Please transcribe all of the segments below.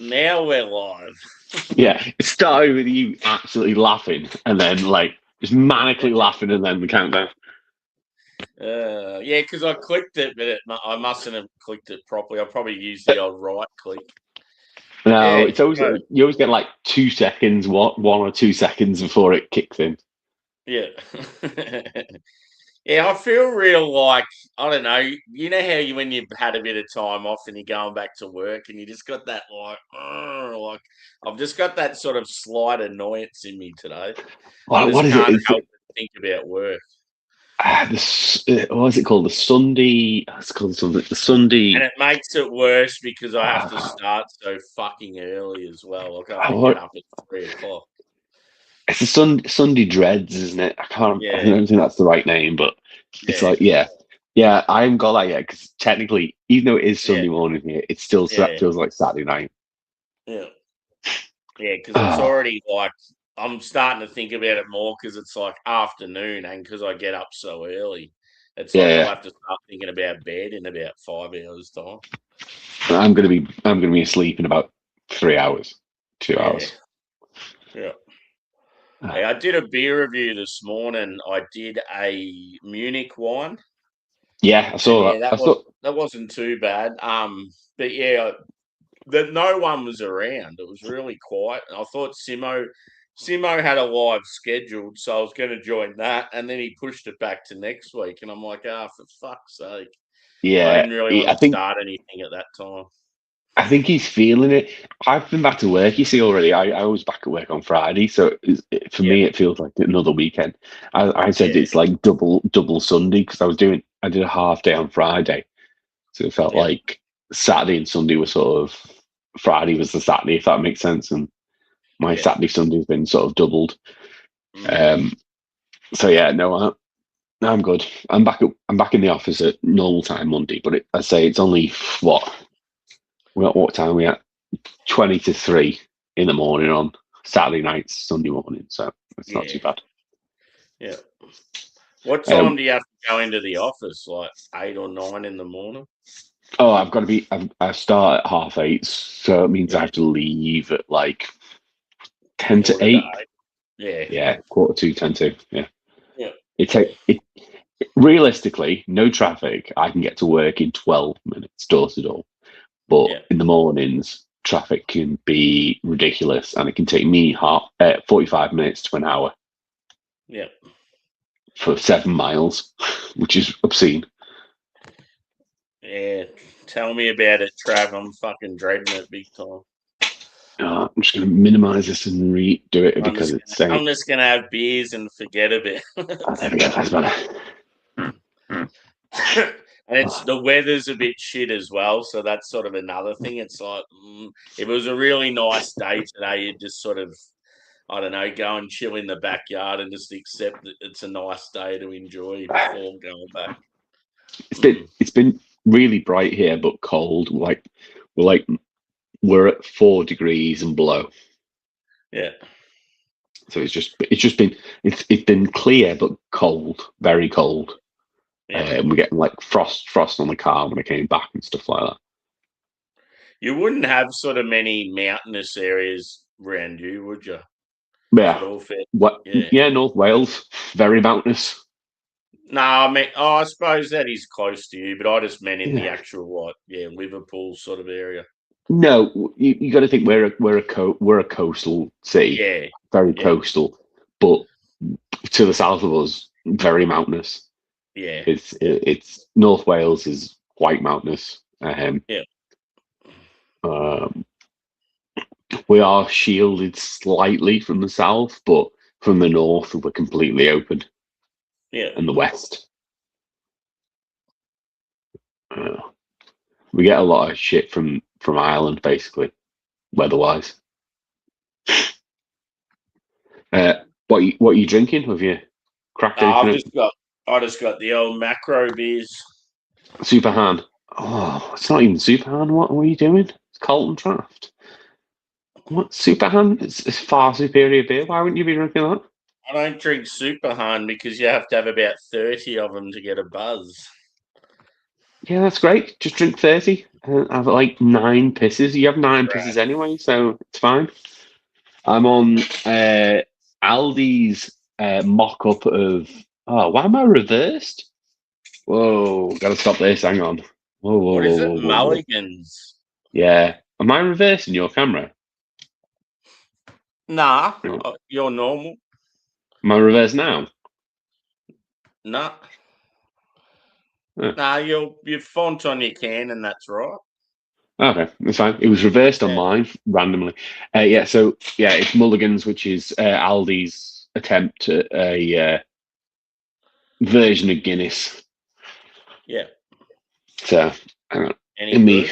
Now we're live. Yeah, it started with you absolutely laughing, and then like just manically laughing, and then the countdown. Yeah, because I clicked it, but I mustn't have clicked it properly. I probably used the old right click. No, Yeah, it's always you always get like 2 seconds, one or 2 seconds before it kicks in. yeah. Yeah, I feel real like, I don't know, you know how when you've had a bit of time off and you're going back to work and you just got that like I've just got that sort of slight annoyance in me today. I What just is it? can't It's help but think about work. what is it called? The Sunday. It's called something. The Sunday. And it makes it worse because I have to start so fucking early as well. Like I have to get What? up at 3:00. It's the Sunday Dreads, isn't it? I can't. I Yeah, don't think that's the right name, but it's yeah, like yeah. I haven't got that yet because technically, even though it is yeah, Sunday morning here, it still yeah, feels like Saturday night. yeah, yeah. Because it's already like I'm starting to think about it more because it's like afternoon and because I get up so early. It's like I'll Yeah, have to start thinking about bed in about 5 hours time. I'm gonna be asleep in about 3 hours, two Yeah, hours. yeah. Ah, Hey, I did a beer review this morning. I did a Munich wine. yeah, I And saw yeah, that. I saw. that wasn't too bad. But yeah, that no one was around. It was really quiet. And I thought Simo had a live scheduled, so I was going to join that, and then he pushed it back to next week, and I'm like, for fuck's sake! I Yeah, didn't really want I to think start anything at that time. he's feeling it. I've been back to work. You see already. I was back at work on Friday, so for Yeah, me it feels like another weekend. I said yeah, it's like double Sunday because I did a half day on Friday, so it felt yeah, like Saturday and Sunday were sort of Friday was the Saturday, if that makes sense, and my yeah. Saturday Sunday's been sort of doubled. Mm. Um, so yeah, no, I'm good. I'm back in the office at normal time Monday, but I say it's only what time are we at? 20 to 3 in the morning on Saturday nights, Sunday morning. So it's not Yeah, too bad. yeah. What time Um, do you have to go into the office? Like 8 or 9 in the morning? I've got to be. I start at 8:30, so it means I Yeah, have to leave at like 10 to 8. 8:45. Yeah, Yeah, quarter to 10 to. Yeah, yeah, it realistically, no traffic. I can get to work in 12 minutes door to door. But yeah, in the mornings, traffic can be ridiculous, and it can take me 45 minutes to an hour yeah. for 7 miles, which is obscene. Yeah, tell me about it, Trav. I'm fucking dreading it big time. I'm just going to minimize this and redo it because it's saying. I'm just gonna have beers and forget a bit. Oh, there we go. That's better. And it's the weather's a bit shit as well, so that's sort of another thing. It's like if it was a really nice day today, you'd just sort of I don't know, go and chill in the backyard and just accept that it's a nice day to enjoy before going back. It's been really bright here, but cold. Like we're at 4 degrees and below. Yeah. So it's been clear but cold, very cold. Yeah. We're getting like frost on the car when I came back and stuff like that. You wouldn't have sort of many mountainous areas around you, would you? Is it Yeah. all fair? What? Yeah. Yeah, North Wales, very mountainous. No, I mean, I suppose that is close to you, but I just meant in the Yeah. actual, Liverpool sort of area. No, you got to think we're a coastal city, Yeah. very Yeah. coastal, but to the south of us, very mountainous. Yeah. It's North Wales is quite mountainous. Yeah. Um, we are shielded slightly from the south, but from the north we're completely open, Yeah. and the west. Uh, we get a lot of shit from Ireland, basically, weather-wise. What are you drinking? Have you cracked anything? I just got the old macro beers. Super hand. Oh, it's not even Super hand. What are you doing? It's Carlton Draft. What Super hand? It's far superior beer. Why wouldn't you be drinking that? I don't drink Super Hun because you have to have about 30 of them to get a buzz. Yeah, that's great. Just drink 30 and have like 9 pisses. You have 9 pisses Right. anyway, so it's fine. I'm on Aldi's mock up of. Oh, why am I reversed? Whoa, gotta stop this. Hang on. Whoa, whoa, What whoa, is it? whoa, whoa, whoa. Mulligans. Yeah. Am I reversing your camera? Nah, No. you're normal. Am I reversed now? Nah. Oh. Nah, your font on your can, and that's right. Okay, that's fine. It was reversed on Yeah. mine randomly. Yeah, so yeah, it's Mulligan's, which is Aldi's attempt at a version of Guinness. Yeah. So, Any in me,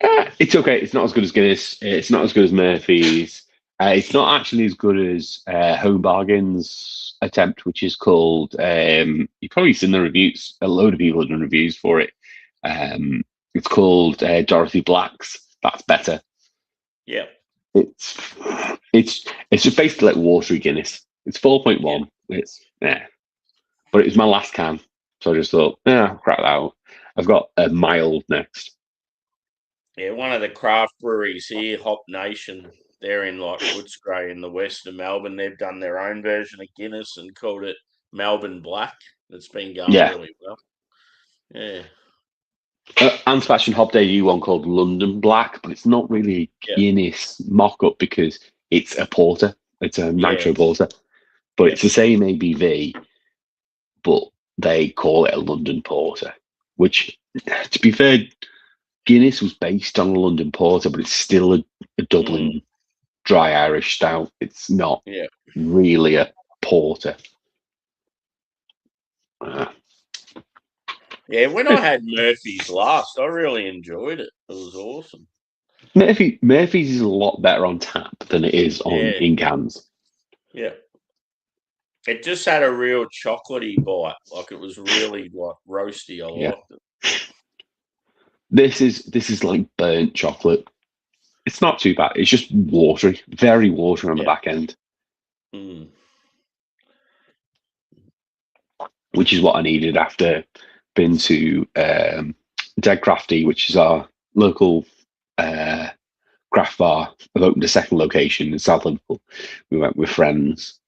good? it's okay. It's not as good as Guinness. It's not as good as Murphy's. It's not actually as good as Home Bargains attempt, which is called. You've probably seen the reviews. A load of people have done reviews for it. It's called Dorothy Black's. That's better. Yeah. It's it's just basically like watery Guinness. It's 4.1. It's but it was my last can, so I just thought, I'll crack that out. I've got a mild next. Yeah, one of the craft breweries here, Hop Nation, they're in like Footscray in the west of Melbourne. They've done their own version of Guinness and called it Melbourne Black. It's been going Yeah. really well. Yeah. And Sebastian Hop debut one called London Black, but it's not really a Guinness mock-up because it's a porter. It's a nitro porter, but it's the same ABV, but they call it a London porter. Which, to be fair, Guinness was based on a London porter, but it's still a Dublin dry Irish stout. It's not really a porter. Yeah, when I had Murphy's last, I really enjoyed it. It was awesome. Murphy's is a lot better on tap than it is in cans. Yeah. It just had a real chocolatey bite. Like it was really like roasty. I liked it. This is like burnt chocolate. It's not too bad. It's just watery, very watery on the back end. Which is what I needed after being to Dead Crafty, which is our local craft bar. I've opened a second location in South Liverpool. We went with friends.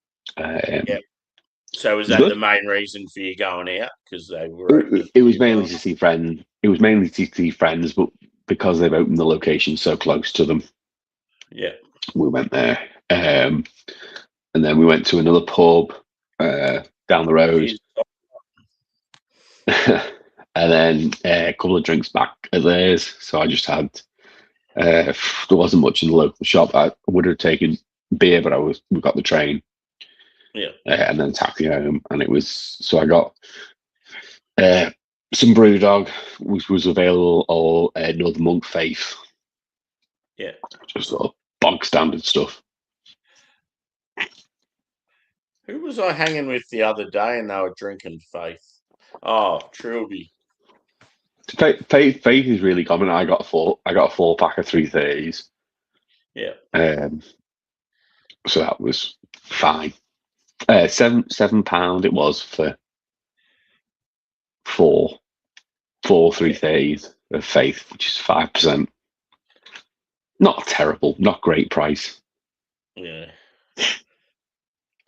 So was that the main reason for you going out? Because they were. It was mainly to see friends. It was mainly to see friends, but because they've opened the location so close to them, we went there. And then we went to another pub down the road. And then a couple of drinks back at theirs. So I just had. There wasn't much in the local shop. I would have taken beer, but we got the train. And then taxi home, and it was so I got some Brewdog, which was available, or Northern Monk Faith. Just sort of bog standard stuff. Who was I hanging with the other day and they were drinking Faith? Oh, Trilby. Faith is really common. I got a 4-pack of 330s. So that was fine. £7 it was for four 330s of Faith, which is 5%. Not terrible, not great price. Yeah.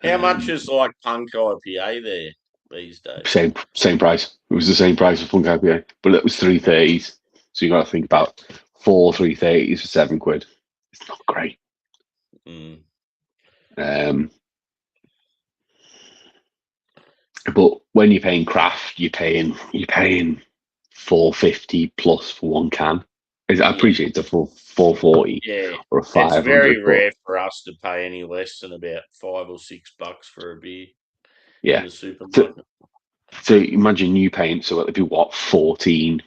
How much is like Punk IPA there these days? Same price. It was the same price as Punk IPA, but it was 330s. So you got to think about 4 330s for £7. It's not great. But when you're paying craft, you're paying $4.50 plus for one can. I appreciate it's a $4.40 or a $5. It's very rare for us to pay any less than about $5 or $6 for a beer. In the supermarket. So imagine you paying, so it'd be what, 14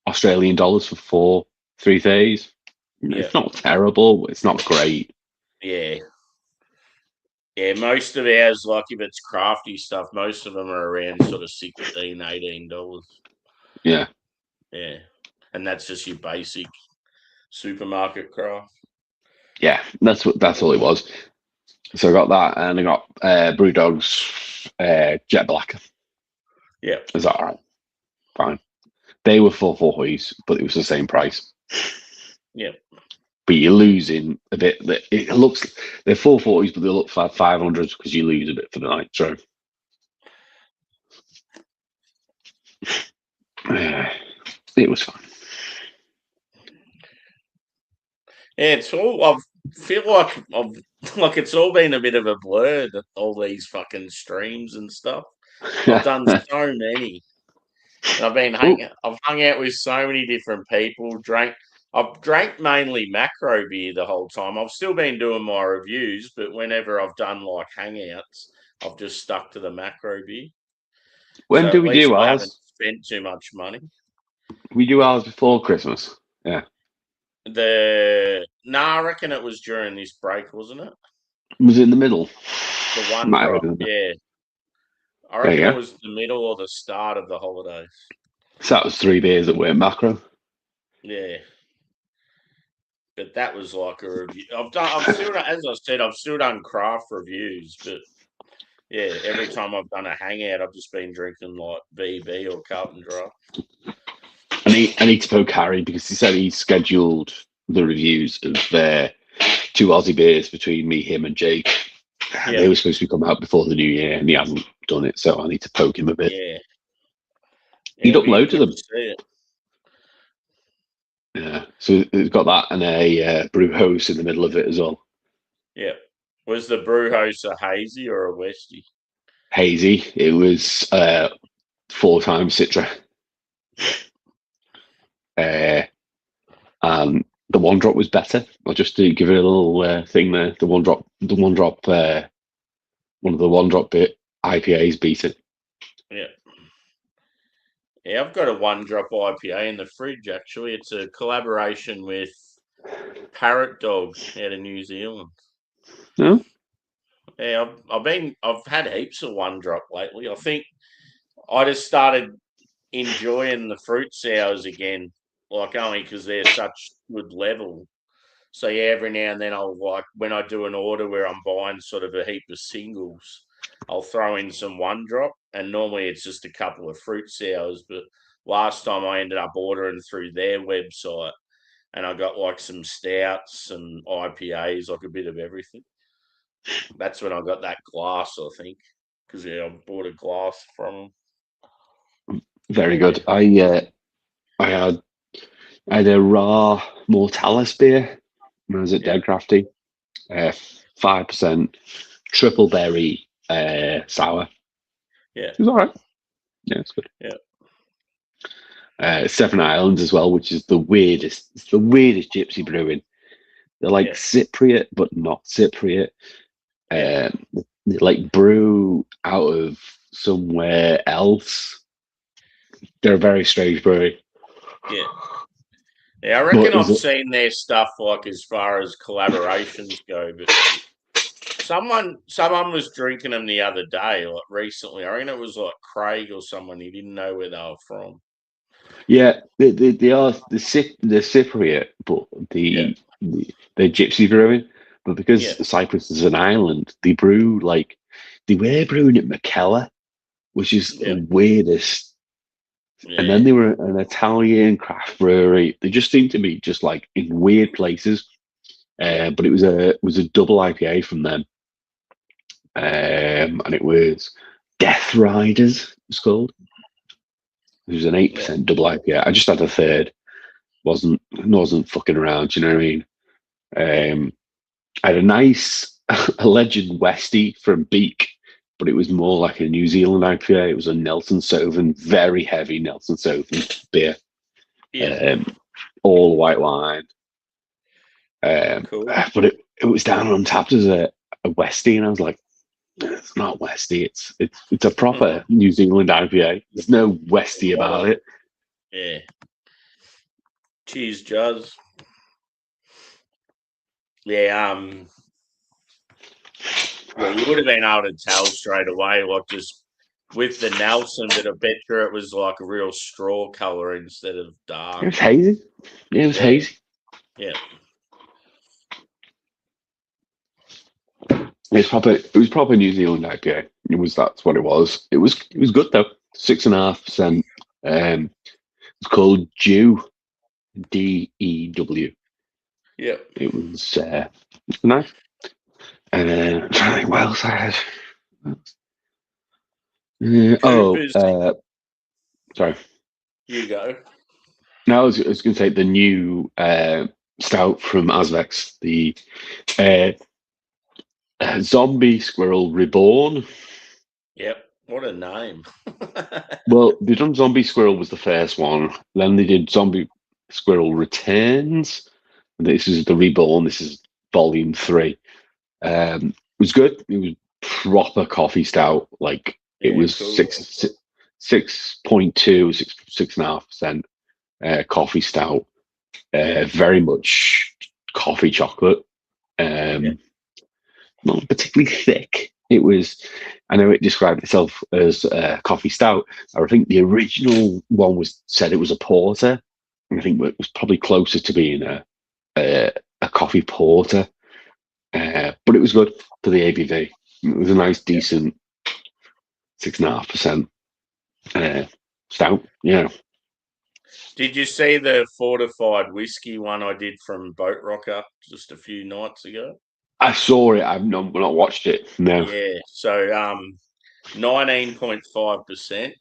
Australian dollars for 4 330s. It's not terrible, but it's not great. Yeah, most of ours, like if it's crafty stuff, most of them are around sort of $16, $18. Yeah. And that's just your basic supermarket craft. Yeah, that's all it was. So I got that, and I got Brewdog's Jet Black. Yeah, is that all right? fine. They were 440s, but it was the same price. Yeah. But you're losing a bit. It looks they're 440s, but they look like 500s because you lose a bit for the night. So it was fun. Yeah, it's all. I feel like it's all been a bit of a blur. All these fucking streams and stuff. I've done so many. And I've hung out with so many different people. I've drank mainly macro beer the whole time. I've still been doing my reviews, but whenever I've done like hangouts, I've just stuck to the macro beer. When So do at we least do I ours? haven't spent too much money. We do ours before Christmas. Yeah. I reckon it was during this break, wasn't it? Was it in the middle? The one Might have drop, been. yeah. I There you reckon it go. was the middle or the start of the holidays. So that was 3 beers that weren't macro. Yeah. But that was like a review. I've still, as I said, I've still done craft reviews, but yeah, every time I've done a hangout, I've just been drinking like BB or Carlton Dry. I need to poke Harry because he said he scheduled the reviews of 2 Aussie beers between me, him, and Jake. Yeah. They were supposed to come out before the new year, and he hasn't done it, so I need to poke him a bit. Yeah. He'd upload to them. See it. Yeah, so it's got that and a brew host in the middle of it as well. Yeah. Was the brew host a hazy or a Westie? Hazy. It was 4 times Citra. And the one drop was better. I'll just give it a little thing there. The one drop, one of the one drop bit IPAs beat it. Yeah. Yeah, I've got a one drop IPA in the fridge actually. It's a collaboration with Parrot Dog out of New Zealand. No? Yeah, I've had heaps of one drop lately. I think I just started enjoying the fruit sours again, like only because they're such good level. So yeah, every now and then I'll like when I do an order where I'm buying sort of a heap of singles, I'll throw in some one drop, and normally it's just a couple of fruit sours. But last time I ended up ordering through their website, and I got like some stouts, some IPAs, like a bit of everything. That's when I got that glass, I think, because I bought a glass from them. Very good. I had a raw Mortalis beer when I was at Dead Crafty. 5% triple berry sour. Yeah. It was all right. Yeah, it's good. Yeah. 7 Islands as well, which is the weirdest. It's the weirdest gypsy brewing. They're like Cypriot, but not Cypriot. They like brew out of somewhere else. They're a very strange brewery. Yeah. Yeah, I reckon I've seen their stuff like as far as collaborations go, but someone was drinking them the other day, like recently. I reckon it was like Craig or someone. He didn't know where they were from. Yeah, they are the Cypriot, but the gypsy brewing. But because Cyprus is an island, they brew like they were brewing at Makella, which is the weirdest. Yeah. And then they were an Italian craft brewery. They just seemed to be just like in weird places. But it was a double IPA from them, and it was Death Riders. It was called. It was an 8% double IPA. I just had a third. Wasn't fucking around. You know what I mean? I had a nice alleged Westie from Beak, but it was more like a New Zealand IPA. It was a Nelson Sauvin, very heavy Nelson Sauvin beer. All white wine. Cool. But it was down on tap as a Westie, and I was like, it's not Westie. It's a proper New Zealand IPA. There's no Westie about it. Yeah. Cheers, Juz. Yeah, you would have been able to tell straight away, like just with the Nelson, but I bet you it was like a real straw colour instead of dark. It was hazy. Yeah, it was hazy. Yeah. It was proper New Zealand IPA. That's what it was. It was good though. 6.5%. It's called Dew, DEW. Yep. It was nice. And I'm trying to think what else I had. Coopers, Sorry. you go. No, I was going to say the new stout from Azvex, the Zombie Squirrel Reborn. Yep. What a name. Well, they done Zombie Squirrel was the first one. Then they did Zombie Squirrel Returns. This is the Reborn. This is volume 3. It was good. It was proper coffee stout. Like it was cool. 6.2, 6.5% coffee stout. Very much coffee chocolate. Not particularly thick. It was. I know it described itself as coffee stout. I think the original one said it was a porter. I think it was probably closer to being a coffee porter. But it was good for the ABV. It was a nice, decent 6.5% stout. Yeah. Did you see the fortified whiskey one I did from Boat Rocker just a few nights ago? I saw it. I've not watched it. No. Yeah. So 19.5%.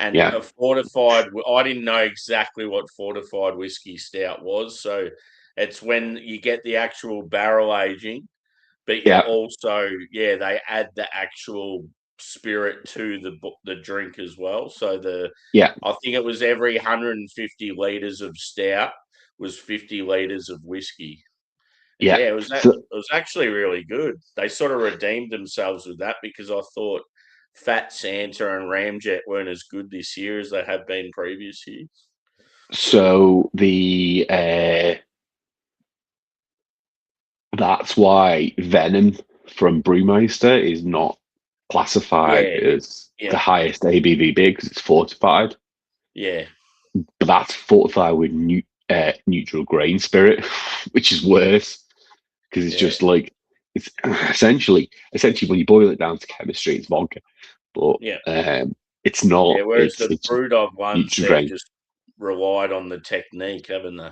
And a fortified, I didn't know exactly what fortified whiskey stout was. So it's when you get the actual barrel aging, but you also, they add the actual spirit to the drink as well. So I think it was every 150 litres of stout was 50 litres of whiskey. Yeah, it was actually really good. They sort of redeemed themselves with that because I thought Fat Santa and Ramjet weren't as good this year as they have been previous years. So that's why Venom from Brewmeister is not classified as the highest ABV beer because it's fortified. Yeah. But that's fortified with neutral grain spirit, which is worse because it's just like it's essentially when you boil it down to chemistry, it's vodka, but it's not. Yeah, whereas the it's Brewdog ones, they've just relied on the technique, haven't they?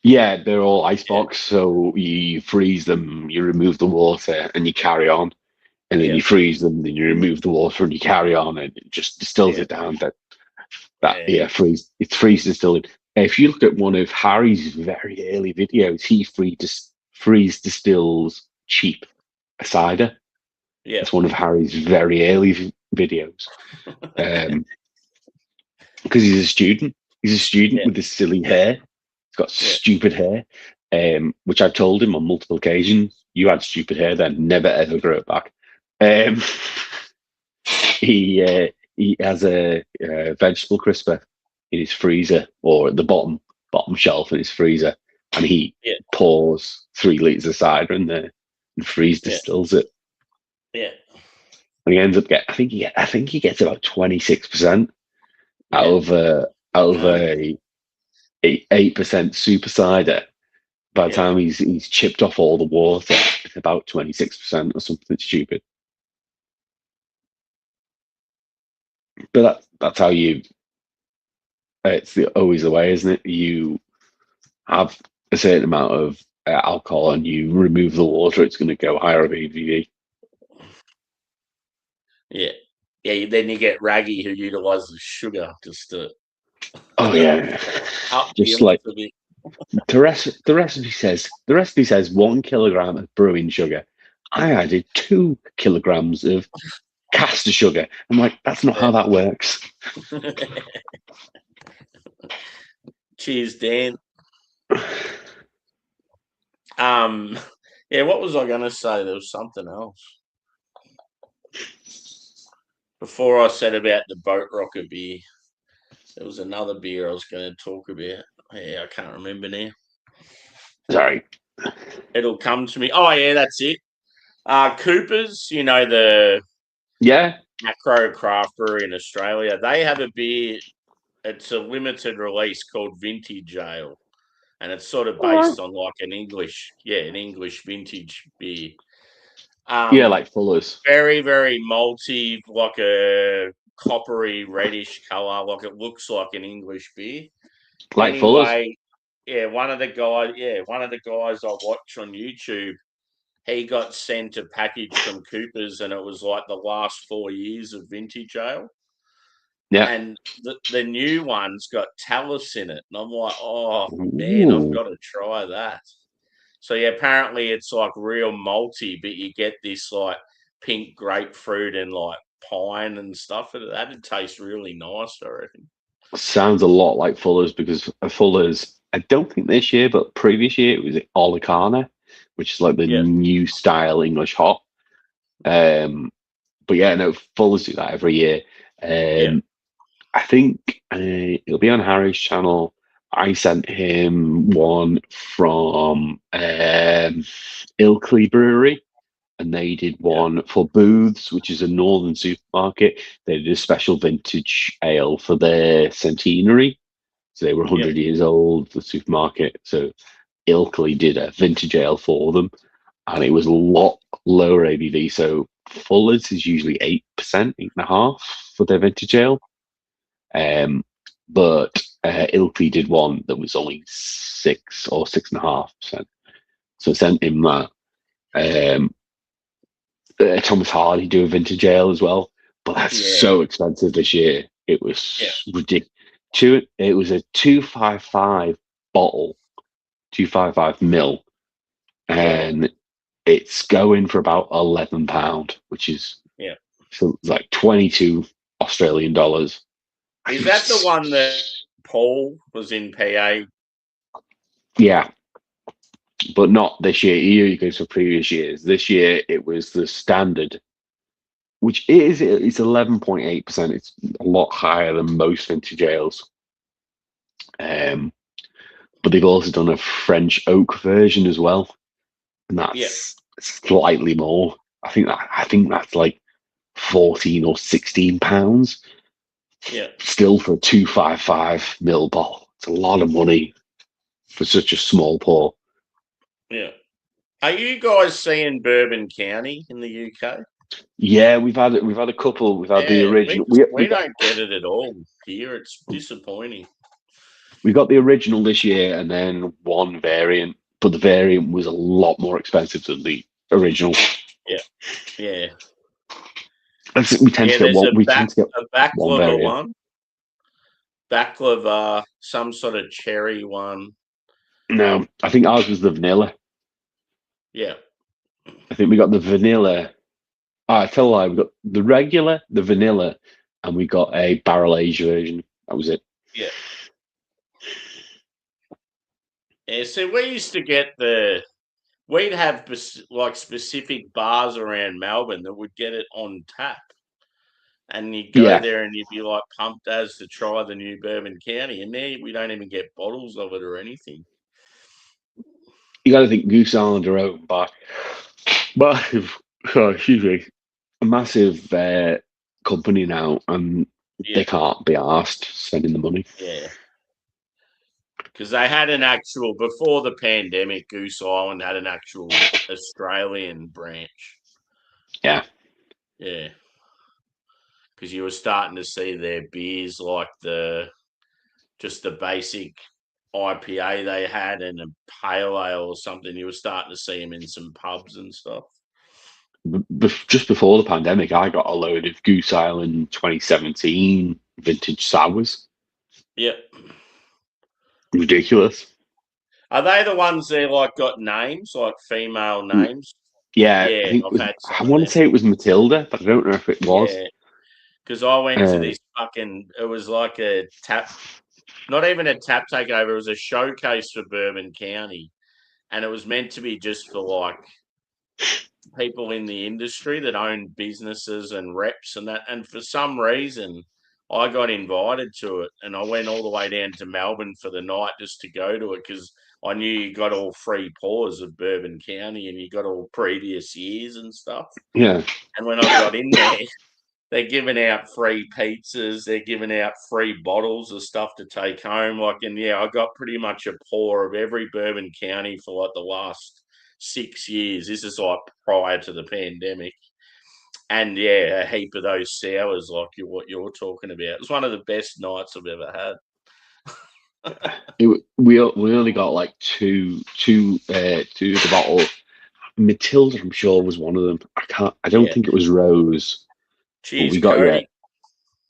Yeah, they're all icebox, so you freeze them, you remove the water, and you carry on, and then you freeze them, then you remove the water, and you carry on, and it just distills it down. Freeze. It's freeze distilled. If you look at one of Harry's very early videos, he freeze distills cheap cider. Yeah, it's one of Harry's very early videos. Because he's a student. He's a student with this silly hair. He's got stupid hair, which I've told him on multiple occasions. You had stupid hair then, never ever grow it back. He has a vegetable crisper in his freezer or at the bottom shelf in his freezer, and he pours 3 litres of cider in there and freeze distills it. Yeah, and he ends up I think he gets about 26% out of a 8% super cider. By the time he's chipped off all the water, it's about 26% or something stupid. But that's how you. It's always the way, isn't it? You have a certain amount of alcohol, and you remove the water, it's going to go higher of ABV. Yeah. Then you get Raggy, who utilises sugar just to. Oh yeah, just like the recipe says. The recipe says 1 kilogram of brewing sugar. I added 2 kilograms of caster sugar. I'm like, that's not how that works. Cheers, Dan. What was I going to say? There was something else before I said about the Boat Rocker beer. There was another beer I was going to talk about. Yeah, I can't remember now. Sorry. It'll come to me. Oh, yeah, that's it. Cooper's, the macro craft brewery in Australia, they have a beer. It's a limited release called Vintage Ale, and it's sort of based on like an English vintage beer. Like Fuller's. Very, very malty, like a coppery reddish colour, like it looks like an English beer. Like Fuller's. Anyway, one of the guys I watch on YouTube, he got sent a package from Coopers, and it was like the last 4 years of vintage ale. Yeah. And the new one's got Talus in it. And I'm like, oh, man, I've got to try that. So, yeah, apparently it's like real malty, but you get this like pink grapefruit and like pine and stuff. That'd taste really nice, I reckon. Sounds a lot like Fuller's, because Fuller's, I don't think this year, but previous year, it was Olicana, which is like the new style English hop. But yeah, no, Fuller's do that every year. I think it'll be on Harry's channel. I sent him one from Ilkley Brewery, and they did one for Booths, which is a northern supermarket. They did a special vintage ale for their centenary. So they were 100 years old, the supermarket. So Ilkley did a vintage ale for them, and it was a lot lower ABV. So Fuller's is usually 8%, 8.5% for their vintage ale. But Ilkley did one that was only 6 or 6.5%. So I sent him that. Thomas Hardy do a vintage ale as well, but that's so expensive this year. It was ridiculous. It was a 255 bottle, 255 mil, and it's going for about £11, which is so like 22 Australian dollars. Is that the one that Paul was in PA? Yeah, but not this year. He goes for previous years. This year it was the standard, which it's 11.8%. It's a lot higher than most vintage ales. But they've also done a French oak version as well, and that's slightly more. I think that's like £14 or £16. Yeah. Still for a 255 mil bottle. It's a lot of money for such a small pour. Yeah. Are you guys seeing Bourbon County in the UK? Yeah, we've had a couple. We've had the original. We don't get it at all here. It's disappointing. We got the original this year, and then one variant, but the variant was a lot more expensive than the original. Yeah. We tend to get one. We tend to get a baklava one. Baklava, some sort of cherry one. No, I think ours was the vanilla. Yeah. I think we got the vanilla. I tell a lie. We got the regular, the vanilla, and we got a barrel aged version. That was it. Yeah. Yeah. So we used to get we'd have like specific bars around Melbourne that would get it on tap. And you'd go there and you'd be like pumped as to try the new Bourbon County. And there we don't even get bottles of it or anything. You got to think Goose Island are owned by a massive company now, and they can't be asked spending the money. Yeah. Because they had an actual, before the pandemic, Goose Island had an actual Australian branch. Yeah. Yeah. Because you were starting to see their beers like just the basic IPA they had and a pale ale or something. You were starting to see them in some pubs and stuff. Just before the pandemic, I got a load of Goose Island 2017 vintage sours. Yep. Ridiculous. Are they the ones that like got names, like female names? Yeah, I want to say it was Matilda, but I don't know if it was. Yeah. Because I went to this it was like a tap, not even a tap takeover, it was a showcase for Bourbon County. And it was meant to be just for like people in the industry that own businesses and reps and that. And for some reason, I got invited to it, and I went all the way down to Melbourne for the night just to go to it because I knew you got all free pours of Bourbon County and you got all previous years and stuff. Yeah. And when I got in there, they're giving out free pizzas. They're giving out free bottles of stuff to take home. I got pretty much a pour of every Bourbon County for like the last 6 years. This is like prior to the pandemic. And yeah, a heap of those sours like what you're talking about. It was one of the best nights I've ever had. We only got like two of the bottle. Matilda, I'm sure, was one of them. I don't think it was Rose. But Cheers, we got Cody.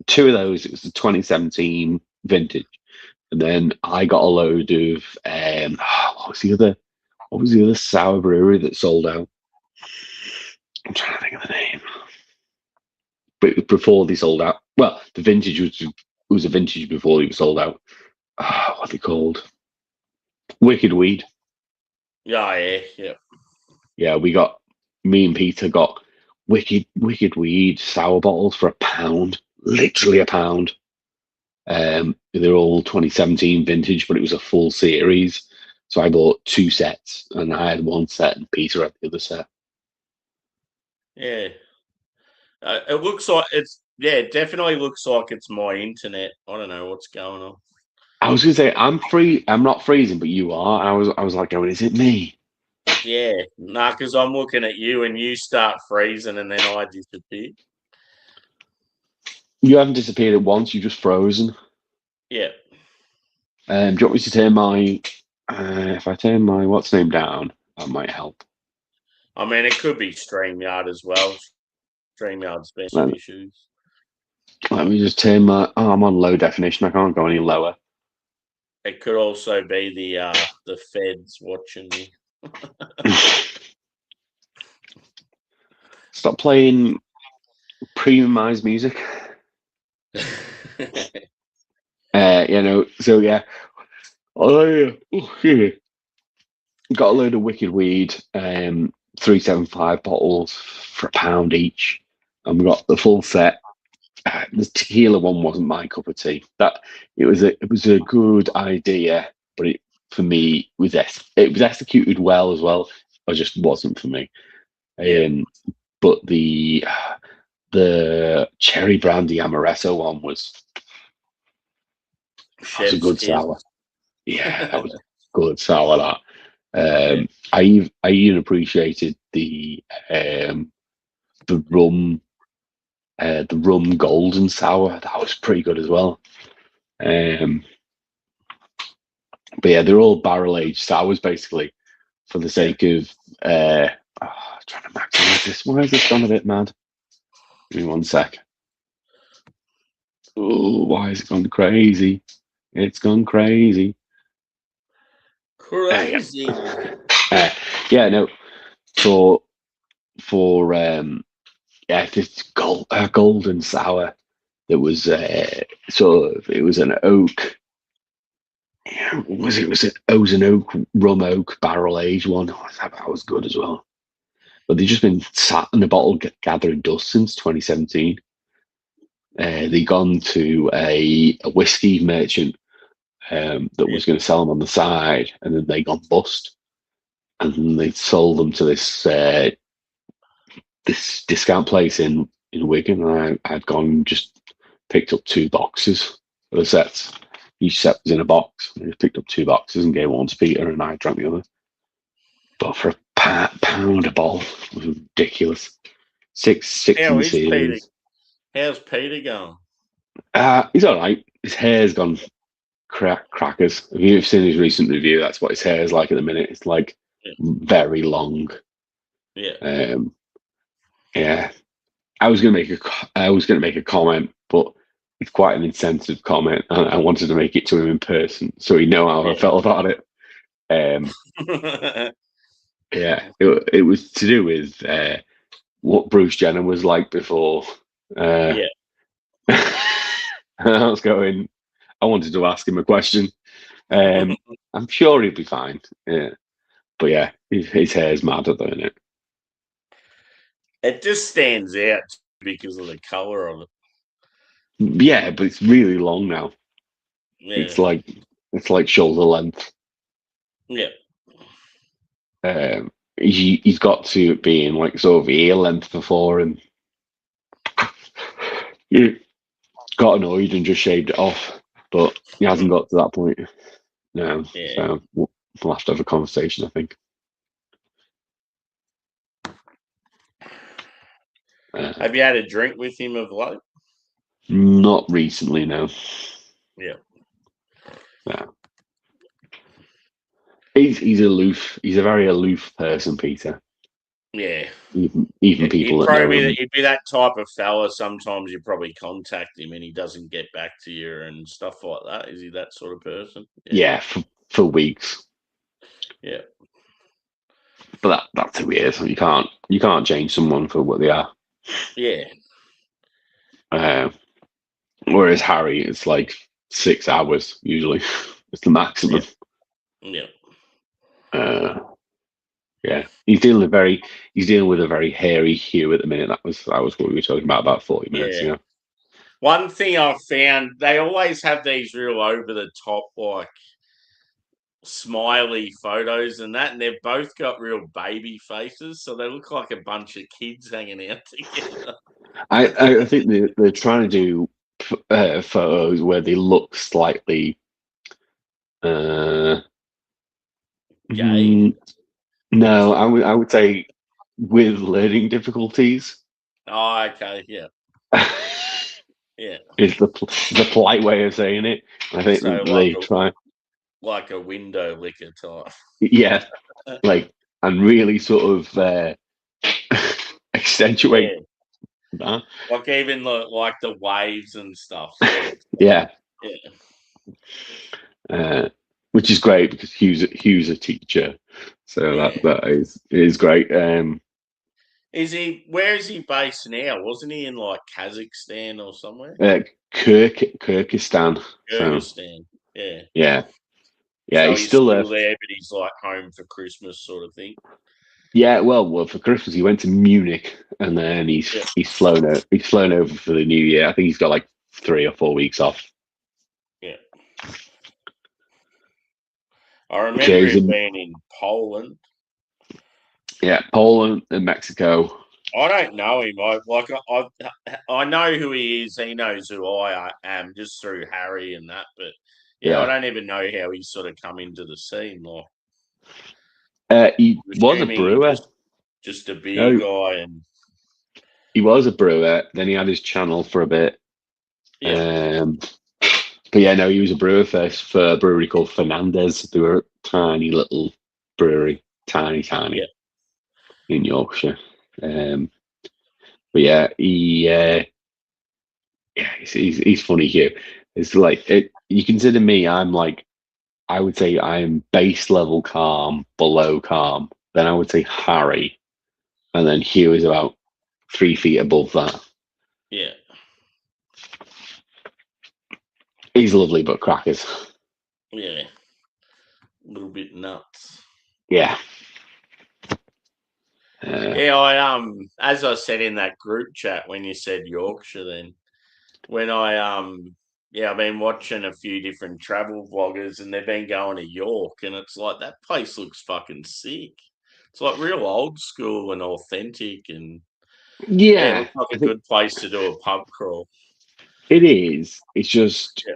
two of those. It was the 2017 vintage, and then I got a load of what was the other sour brewery that sold out? I'm trying to think of the name. But before they sold out, well, the vintage was a vintage before they were sold out. What are they called? Wicked Weed. Yeah. Yeah, me and Peter got Wicked Weed sour bottles for £1, literally £1. They're all 2017 vintage, but it was a full series. So I bought 2 sets, and I had 1 set, and Peter had the other set. Yeah. It looks like it definitely looks like it's my internet. I don't know what's going on. I was gonna say I'm not freezing, but you are. And I was like going, is it me? Yeah, because I'm looking at you and you start freezing and then I disappear. You haven't disappeared at once. You've just frozen. Yeah. Do you want me to turn my? If I turn my what's name down, that might help. I mean, it could be StreamYard as well. StreamYard's been some issues. Let me just turn my. Oh, I'm on low definition. I can't go any lower. It could also be the feds watching me. Stop playing premiumized music. So yeah. Got a load of Wicked Weed, 375 bottles for £1 each, and we got the full set. The tequila one wasn't my cup of tea. It was a good idea, but for me it was executed well as well. It just wasn't for me. But the cherry brandy amaretto one was a good sour. Yeah, that was a good sour. That I even appreciated the rum golden sour. That was pretty good as well. But yeah, they're all barrel aged sours basically for the sake of trying to maximize this. Why has this gone a bit mad? Give me 1 sec. Oh, why has it gone crazy? It's gone crazy. Crazy. Yeah, no. For this golden sour that was it was an oak. It was an oak rum oak barrel aged one. That was good as well. But they've just been sat in the bottle gathering dust since 2017. They gone to a whiskey merchant that was going to sell them on the side, and then they gone bust, and they sold them to this discount place in Wigan. And I'd gone just picked up 2 boxes of the sets. Each set was in a box. I just picked up 2 boxes and gave one to Peter, and I drank the other. But for £1 a bottle, it was ridiculous. Six in the series. How's Peter going? He's all right. His hair's gone crackers. If you've seen his recent review, that's what his hair is like at the minute. It's like very long. Yeah. Yeah. I was gonna make a comment, but it's quite an insensitive comment, and I wanted to make it to him in person so he'd know how I felt about it. Yeah, it was to do with what Bruce Jenner was like before. I was going. I wanted to ask him a question. I'm sure he'll be fine. Yeah, but yeah, his hair's mad at the minute. It just stands out because of the color of it. Yeah, but it's really long now. Yeah. It's like shoulder length. Yeah. He's got to be in like sort of ear length before, and he got annoyed and just shaved it off. But he hasn't got to that point now. Yeah. So we'll have to have a conversation, I think. Have you had a drink with him of late? Not recently, no. Yeah. No. He's aloof. He's a very aloof person, Peter. Yeah. Even people that know him. He'd be that type of fella. Sometimes you probably contact him and he doesn't get back to you and stuff like that. Is he that sort of person? Yeah, for weeks. Yeah. But that's who he is. You can't change someone for what they are. Yeah. Whereas Harry, it's like 6 hours usually. It's the maximum. Yeah. Yeah. He's dealing with a very hairy Hugh at the minute. That was what we were talking about 40 minutes ago. One thing I've found, they always have these real over the top, like smiley photos and that, and they've both got real baby faces, so they look like a bunch of kids hanging out together. I think they're trying to do photos where they look slightly gay. No, I would say with learning difficulties. Oh, okay, yeah. Yeah. Is the polite way of saying it. I think So they try like a window licker type. Yeah. And really sort of accentuate that. Like even like the waves and stuff. Yeah. Yeah. Which is great because Hugh's a teacher, so that is great. Where is he based now? Wasn't he in like Kazakhstan or somewhere? Kyrgyzstan. Kyrgyzstan. Yeah. So he's still there, but he's like home for Christmas sort of thing. Yeah, well, for Christmas he went to Munich, and then he's flown over. He's flown over for the New Year. I think he's got like 3 or 4 weeks off. Yeah. I remember him being in Poland. Yeah, Poland and Mexico. I don't know him. I know who he is. He knows who I am just through Harry and that. But I don't even know how he's sort of come into the scene. He was a brewer. Just a beer guy, and he was a brewer. Then he had his channel for a bit. Yeah. But he was a brewer first for a brewery called Fernandez. They were a tiny little brewery, tiny, in Yorkshire. But he's funny here. It's like you consider me. I'm like, I would say I am base level calm, below calm. Then I would say Harry, and then Hugh is about 3 feet above that. Yeah. He's lovely, but crackers. Yeah. A little bit nuts. Yeah. As I said in that group chat when you said Yorkshire, then when I've been watching a few different travel vloggers and they've been going to York, and it's like that place looks fucking sick. It's like real old school and authentic, and it looks like a good place to do a pub crawl. It is. It's just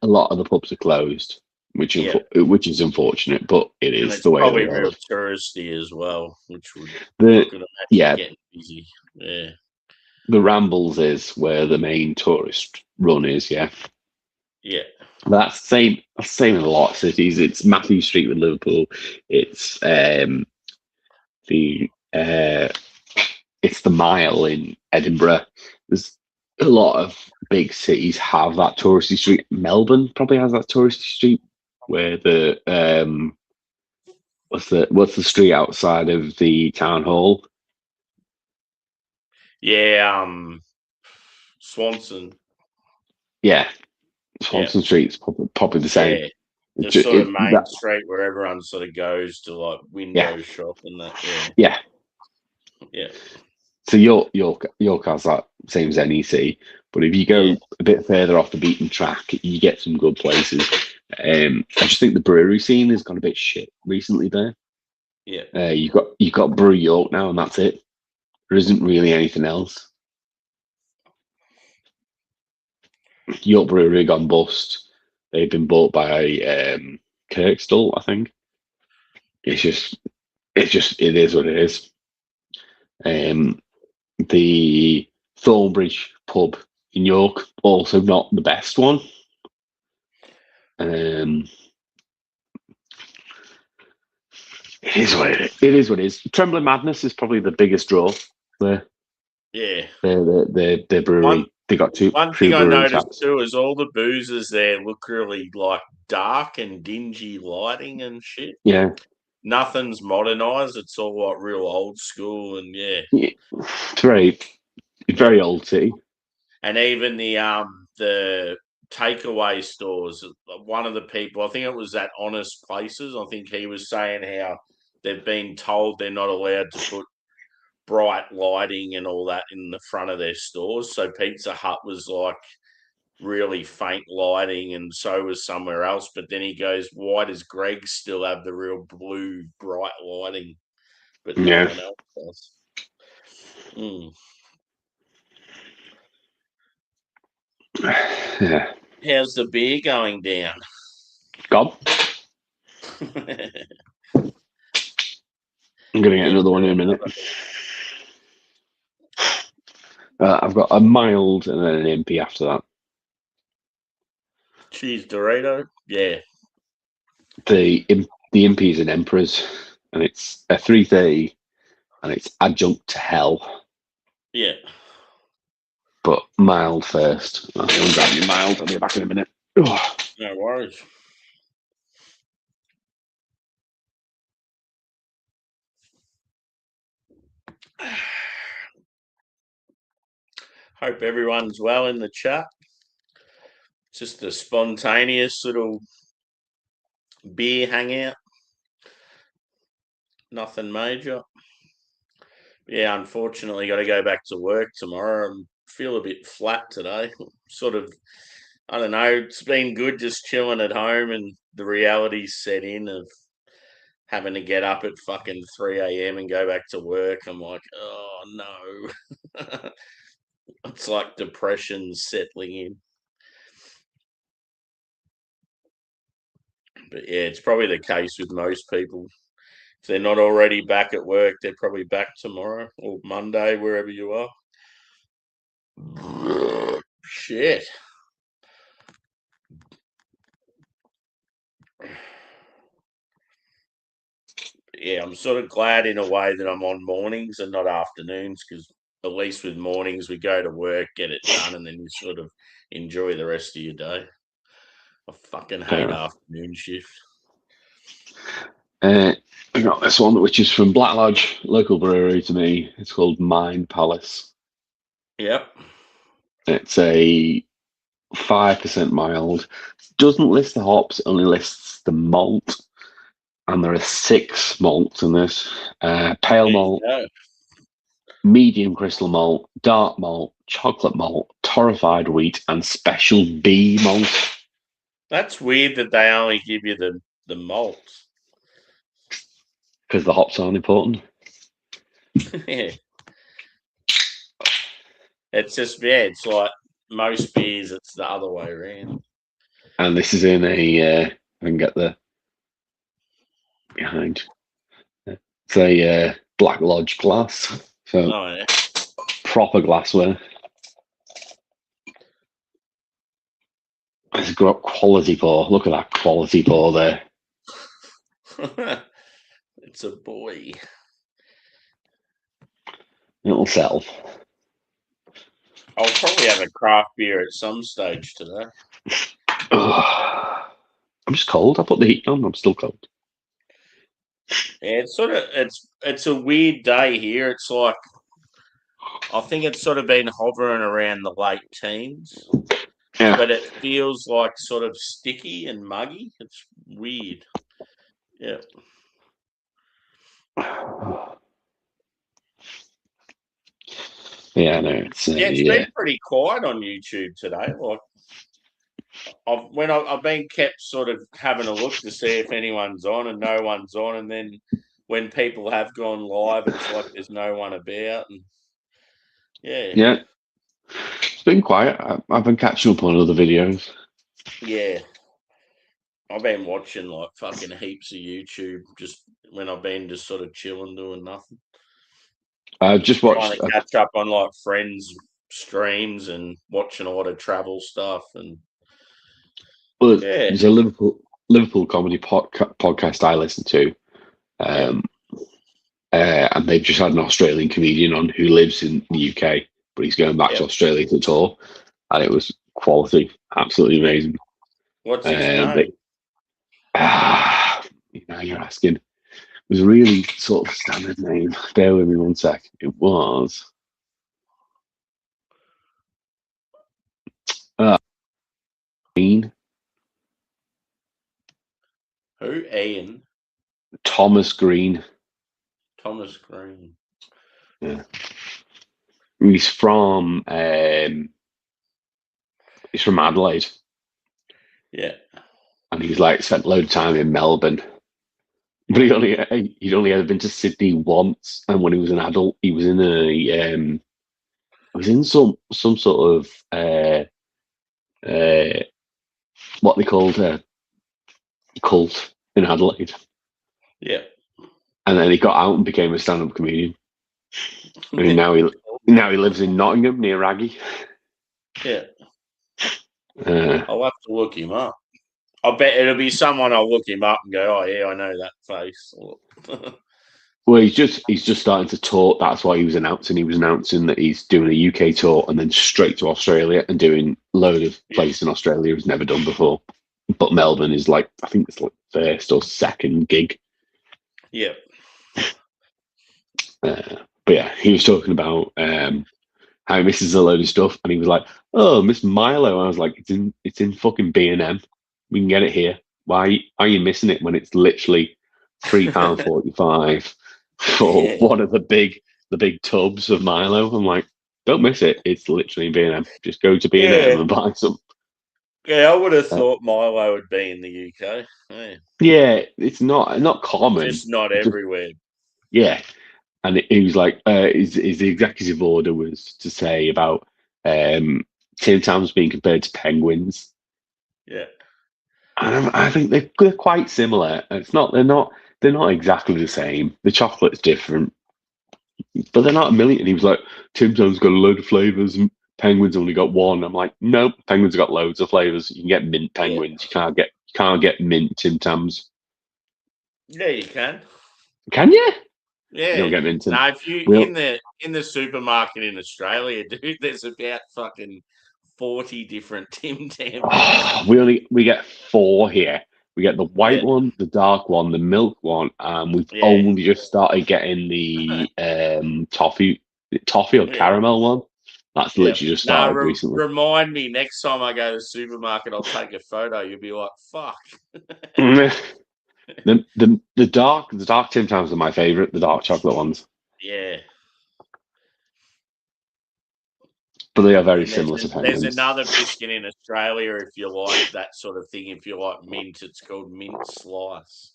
a lot of the pubs are closed, which is unfortunate, but it is it's the way. Probably real touristy as well, which would get busy. Yeah. The Rambles is where the main tourist run is. Yeah. Yeah. That's the same in a lot of cities. It's Matthew Street with Liverpool. It's it's the Mile in Edinburgh. There's a lot of big cities have that touristy street. Melbourne probably has that touristy street where the what's the street outside of the town hall? Yeah, Swanson. Yeah, Swanson Street's probably the same. Yeah. The sort of main street where everyone sort of goes to like window shop and that. Yeah. Yeah. So York has that same as NEC, but if you go a bit further off the beaten track, you get some good places. I just think the brewery scene has gone a bit shit recently there. Yeah. You've got Brew York now, and that's it. There isn't really anything else. York Brewery gone bust. They've been bought by Kirkstall, I think. It is what it is. The Thornbridge pub in York, also not the best one. It is what it is. It is what it is. Trembling Madness is probably the biggest draw there. Yeah. The brewery. They got two thing I noticed taps. too is all the boozers there look really like dark and dingy lighting and shit. Yeah. Nothing's modernized. It's all like real old school and yeah. It's very old city. And even the takeaway stores, one of the people, I think it was at Honest Places, I think he was saying how they've been told they're not allowed to put bright lighting and all that in the front of their stores. So Pizza Hut was like really faint lighting, and so was somewhere else. But then he goes, why does Greg still have the real blue bright lighting, but no one else does? Yeah. How's the beer going down? God. I'm going to get another one in a minute. I've got a mild and then an MP after that. Cheese Dorito? Yeah. The MP is an Emperor's, and it's a 330, and it's adjunct to hell. Yeah. But mild first. I'll grab you mild. I'll be back in a minute. No worries. Hope everyone's well in the chat. Just a spontaneous little beer hangout. Nothing major. Yeah, unfortunately, got to go back to work tomorrow. I feel a bit flat today. Sort of, I don't know. It's been good just chilling at home, and the reality set in of having to get up at fucking 3 a.m. and go back to work. I'm like, oh no. It's like depression settling in. But yeah, it's probably the case with most people. If they're not already back at work, they're probably back tomorrow or Monday, wherever you are. Shit. Yeah, I'm sort of glad in a way that I'm on mornings and not afternoons, because at least with mornings we go to work, get it done, and then you sort of enjoy the rest of your day. I fucking hate afternoon shift. I got this one, which is from Black Lodge, local brewery to me. It's called Mind Palace. Yep. It's a 5% mild. Doesn't list the hops, only lists the malt. And there are 6 malts in this. Pale malt, medium crystal malt, dark malt, chocolate malt, torrefied wheat, and special B malt. That's weird that they only give you the malts. Because the hops aren't important. Yeah. It's just, yeah, it's like most beers, it's the other way around. And this is in a, I can get the behind. It's a Black Lodge glass. So proper glassware. It's got quality pour. Look at that quality pour there. It's a boy. It'll sell. I'll probably have a craft beer at some stage today. I'm just cold. I put the heat on. I'm still cold. Yeah, it's a weird day here. It's like, I think it's sort of been hovering around the late teens. Yeah. But it feels like sort of sticky and muggy. It's weird. Yeah. Yeah, I know. It's been pretty quiet on YouTube today. Like, I've been kept sort of having a look to see if anyone's on, and no one's on. And then when people have gone live, it's like there's no one about. And yeah, it's been quiet. I've been catching up on other videos. Yeah, I've been watching like fucking heaps of YouTube just when I've been just sort of chilling, doing nothing. I just Trying watched. to catch up on like friends' streams and watching a lot of travel stuff and There's a Liverpool comedy podcast I listen to, and they've just had an Australian comedian on who lives in the UK, but he's going back to Australia to tour, and it was quality, absolutely amazing. What's his name? You're asking. It was a really sort of standard name. Bear with me one sec. It was. Green. Who? Ian? Thomas Green. Thomas Green. Yeah. He's from Adelaide. Yeah. And he's like spent a load of time in Melbourne. But he'd only ever been to Sydney once, and when he was an adult, he was in some sort of what they called a cult in Adelaide. Yeah. And then he got out and became a stand-up comedian. And now he lives in Nottingham near Raggy. Yeah. I'll have to look him up. I bet it'll be someone I'll look him up and go, oh yeah, I know that face. Well, he's just starting to tour. That's why he was announcing. He was announcing that he's doing a UK tour and then straight to Australia and doing a load of places in Australia he's never done before. But Melbourne is like, I think it's like first or second gig. Yeah. But yeah, he was talking about how he misses a load of stuff, and he was like, "Oh, Miss Milo." I was like, "It's in fucking B&M. We can get it here. Why are you missing it when it's literally £3.45 for one of the big tubs of Milo?" I'm like, "Don't miss it. It's literally in B&M. Just go to B&M and buy some." Yeah, I would have thought Milo would be in the UK. Yeah, it's not common. Just not everywhere. Yeah. And he was like, his executive order was to say about Tim Tams being compared to penguins. Yeah. And I think they're quite similar. They're not exactly the same. The chocolate's different, but they're not a million. And he was like, Tim Tams got a load of flavors, and penguins only got one. I'm like, nope, penguins got loads of flavors. You can get mint penguins. Yeah. You can't get mint Tim Tams. Yeah, you can. Can you? Yeah. You don't get mint. No, if you in the supermarket in Australia, dude, there's about fucking 40 different Tim Tams. We get 4 here. We get the white one, the dark one, the milk one, and we've only just started getting the toffee or caramel one. That's literally just started recently. Remind me next time I go to the supermarket, I'll take a photo. You'll be like, "Fuck." The dark Tim Tams are my favourite. The dark chocolate ones. Yeah. But they are very similar to penguins. There's another biscuit in Australia if you like that sort of thing. If you like mint, it's called mint slice.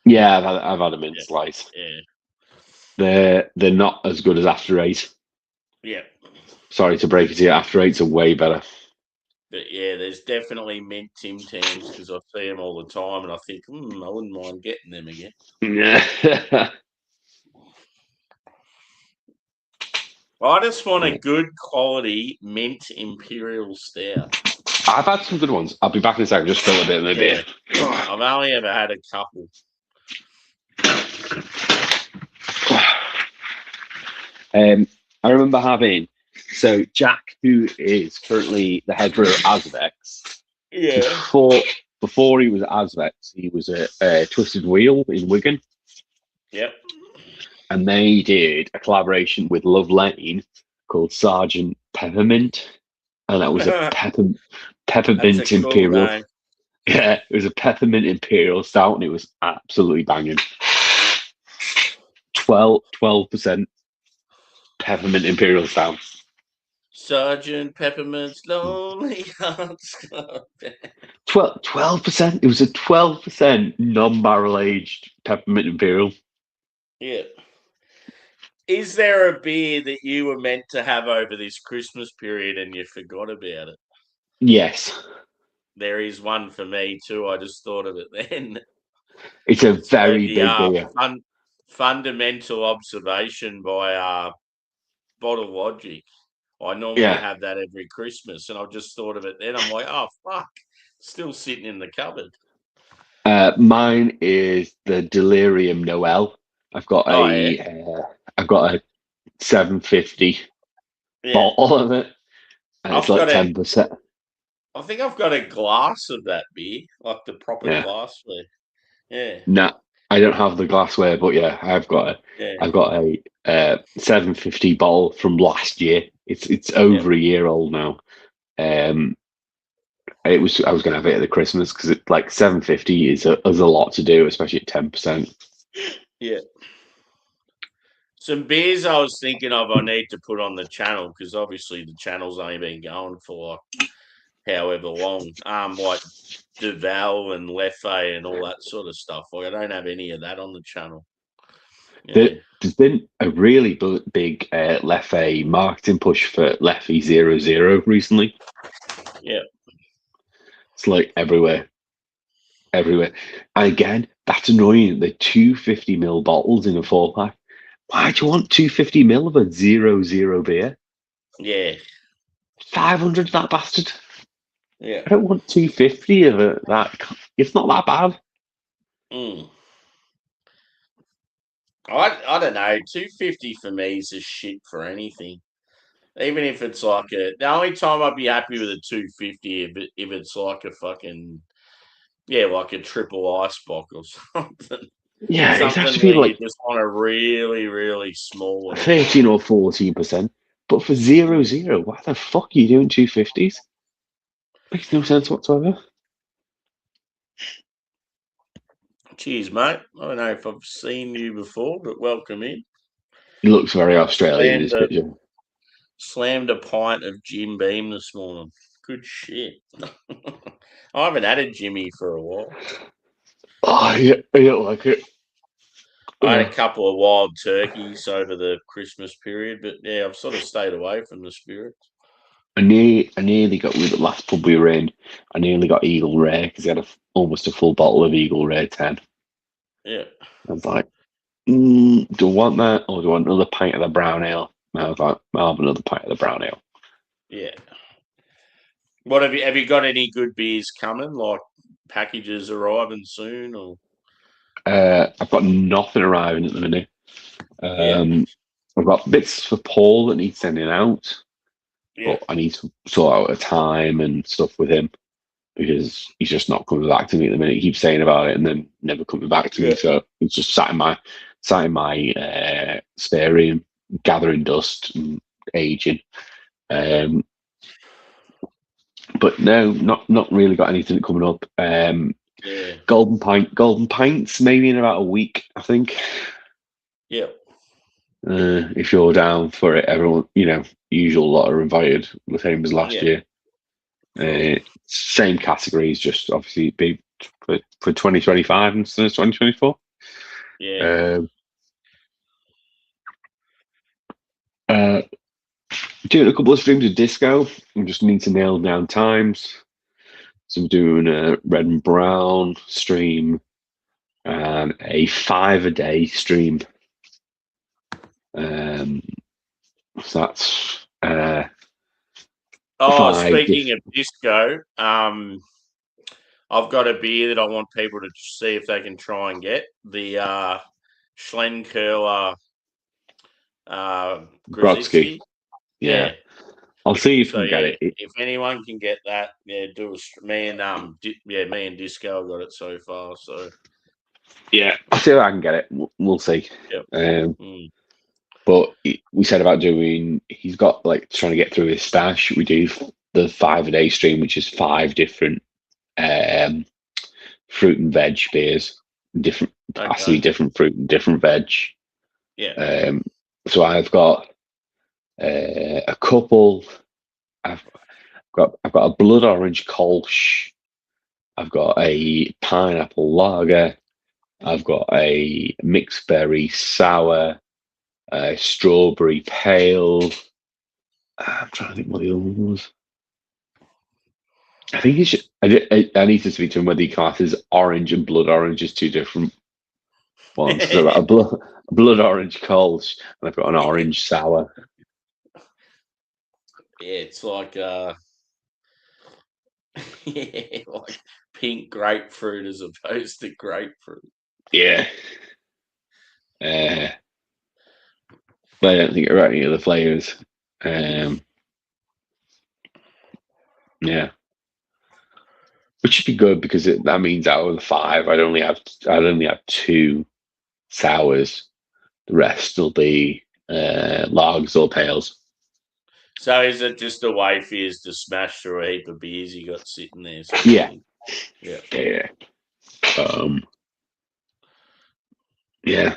Yeah, I've had a mint slice. Yeah. They're not as good as After 8. Yeah. Sorry to break it to you. After 8's are way better. But yeah, there's definitely mint Tim Tams because I see them all the time and I think, I wouldn't mind getting them again. Yeah. I just want a good quality mint imperial stout. I've had some good ones. I'll be back in a second. Just fill a bit of my beer. I've only ever had a couple. I remember having Jack, who is currently the head brewer at Asvex. Yeah. Before he was at Asvex, he was at Twisted Wheel in Wigan. Yep. And they did a collaboration with Love Lane called Sergeant Peppermint, and that was a peppermint imperial. Cool, yeah, it was a peppermint imperial stout, and it was absolutely banging. 12% peppermint imperial stout. Sergeant Peppermint's Lonely Hearts Club. 12%. It was a 12% non-barrel aged peppermint imperial. Yeah. Is there a beer that you were meant to have over this Christmas period and you forgot about it? Yes. There is one for me too. I just thought of it then. It's a very big beer. fundamental observation by Bottle Logic. I normally have that every Christmas, and I just thought of it then. I'm like, oh fuck, still sitting in the cupboard. Mine is the Delirium Noel. I've got I've got a 750 bottle of it, and it's like 10%. I think I've got a glass of that beer, like the proper glassware. Yeah. No, I don't have the glassware, but I've got a 750 bottle from last year. It's over a year old now. I was going to have it at the Christmas because it's like 750 is a lot to do, especially at 10%. Yeah. Some beers I was thinking of I need to put on the channel because obviously the channel's only been going for like however long. Like Duvel and Leffe and all that sort of stuff. Like I don't have any of that on the channel. Yeah. There's been a really big Leffe marketing push for Leffe 00 recently. Yeah. It's like everywhere. And again, that's annoying. The 250ml bottles in a 4-pack. Why do you want 250ml of a 00 beer? Yeah. 500 that bastard. Yeah. I don't want 250 of it. It's not that bad. I don't know. 250 for me is a shit for anything. Even if it's like the only time I'd be happy with a 250 if it's like a fucking like a triple icebox or something. Yeah, something it has to be like you just want a really, really small 13 or 14%. But for 00, why the fuck are you doing 250s? Makes no sense whatsoever. Cheers, mate. I don't know if I've seen you before, but welcome in. He looks very Australian in this picture. Slammed a pint of Jim Beam this morning. Good shit. I haven't had a Jimmy for a while. Oh, yeah, I don't like it. I had a couple of wild turkeys over the Christmas period, but I've sort of stayed away from the spirits. I nearly got with the last pub we were in. I nearly got Eagle Rare because he had almost a full bottle of Eagle Rare 10. Yeah. I was like, do I want that or do I want another pint of the brown ale? And I was like, I'll have another pint of the brown ale. Yeah. What have you got any good beers coming? Like packages arriving soon or? I've got nothing arriving at the minute. I've got bits for Paul that need sending out. But I need to sort out a time and stuff with him because he's just not coming back to me at the minute. He keeps saying about it and then never coming back to me. So it's just sat in my spare room, gathering dust and aging. But no, not really got anything coming up. Golden Pints maybe in about a week, I think. Yeah. If you're down for it, everyone, usual lot are invited, the same as last year. Same categories, just obviously big for 2025 instead of 2024. Yeah. Doing a couple of streams of disco. I just need to nail down times. So I'm doing a red and brown stream and a 5-a-day stream. So that's speaking of disco, I've got a beer that I want people to see if they can try and get. The Schlenkerla Grodzisky. Yeah. I'll see if we can get it. If anyone can get that, do a me and Disco got it so far. So I'll see if I can get it. We'll see. Yep. But we said about he's got like trying to get through his stash. We do the 5-a-day stream, which is 5 different fruit and veg beers, has to be different fruit and different veg. Yeah. So I've got a couple. I've got a blood orange Kolsch. I've got a pineapple lager. I've got a mixed berry sour. Strawberry pale. I'm trying to think what the other one was. I think I need to speak to him whether he classes orange and blood orange as 2 different once. I've got a blood orange Kolsch, and I've got an orange sour. Yeah, it's like like pink grapefruit as opposed to grapefruit. Yeah. But I don't think there are any other flavors. Yeah. Which should be good because that means out of the 5, I'd only have 2 sours. The rest will be logs or pales. So is it just a way for you to smash through a heap of beers you got sitting there? Yeah. Yeah. Yeah.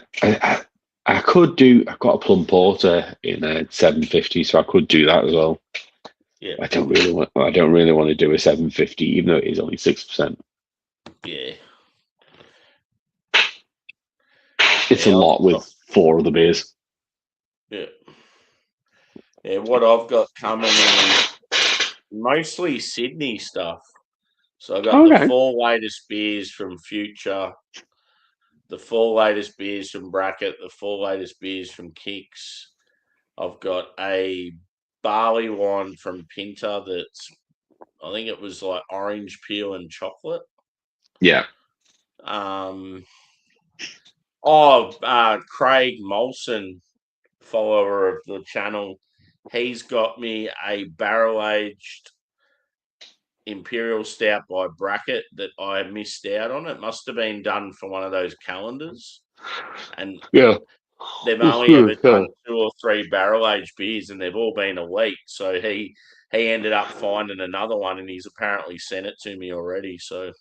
I could do. I've got a plum porter in a 750, so I could do that as well. Yeah. I don't really want to do a 750, even though it is only 6%. Yeah. It's a lot with 4 of the beers. Yeah. Yeah, what I've got coming is mostly Sydney stuff. So I got the 4 latest beers from Future, the 4 latest beers from Bracket, the 4 latest beers from Kicks. I've got a barley wine from Pinter that's, I think it was like orange peel and chocolate. Yeah. Craig Molson, follower of the channel, he's got me a barrel-aged Imperial Stout by Bracket that I missed out on. It must have been done for one of those calendars. And yeah, they've only ever done 2 or 3 barrel-aged beers, and they've all been elite. So he ended up finding another one, and he's apparently sent it to me already. So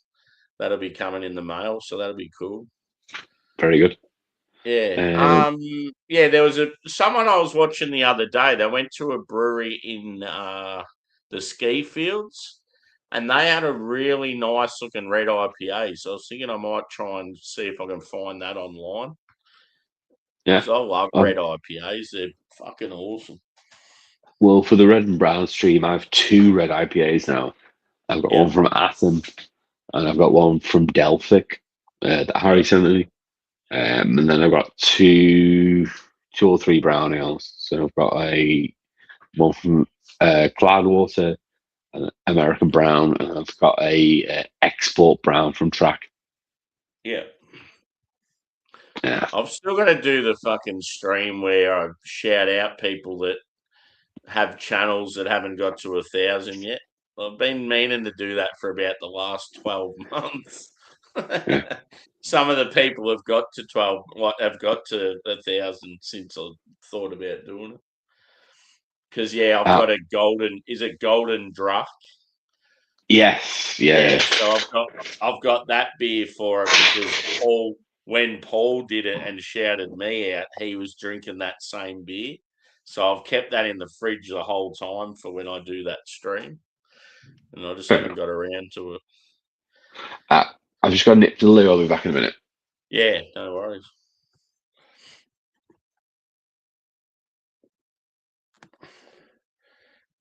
that'll be coming in the mail. So that'll be cool. Very good. Yeah. There was someone I was watching the other day. They went to a brewery in the ski fields, and they had a really nice looking red IPA. So I was thinking I might try and see if I can find that online. Yeah. I love red IPAs. They're fucking awesome. Well, for the red and brown stream, I have 2 red IPAs now. I've got one from Athens, and I've got one from Delphic that Harry sent me. And then I've got 2 or 3 brown ales. So I've got one from Cloudwater, an American brown, and I've got a export brown from Track. Yeah. Yeah. I've still got to do the fucking stream where I shout out people that have channels that haven't got to 1,000 yet. I've been meaning to do that for about the last 12 months. Yeah. Some of the people have got to 1,000 since I thought about doing it. Because I've got a golden. Is it Golden Druck? Yes. Yeah. So I've got that beer for it because when Paul did it and shouted me out, he was drinking that same beer. So I've kept that in the fridge the whole time for when I do that stream, and I just haven't got around to it. I've just got to nip to the loo. I'll be back in a minute. Yeah, no worries.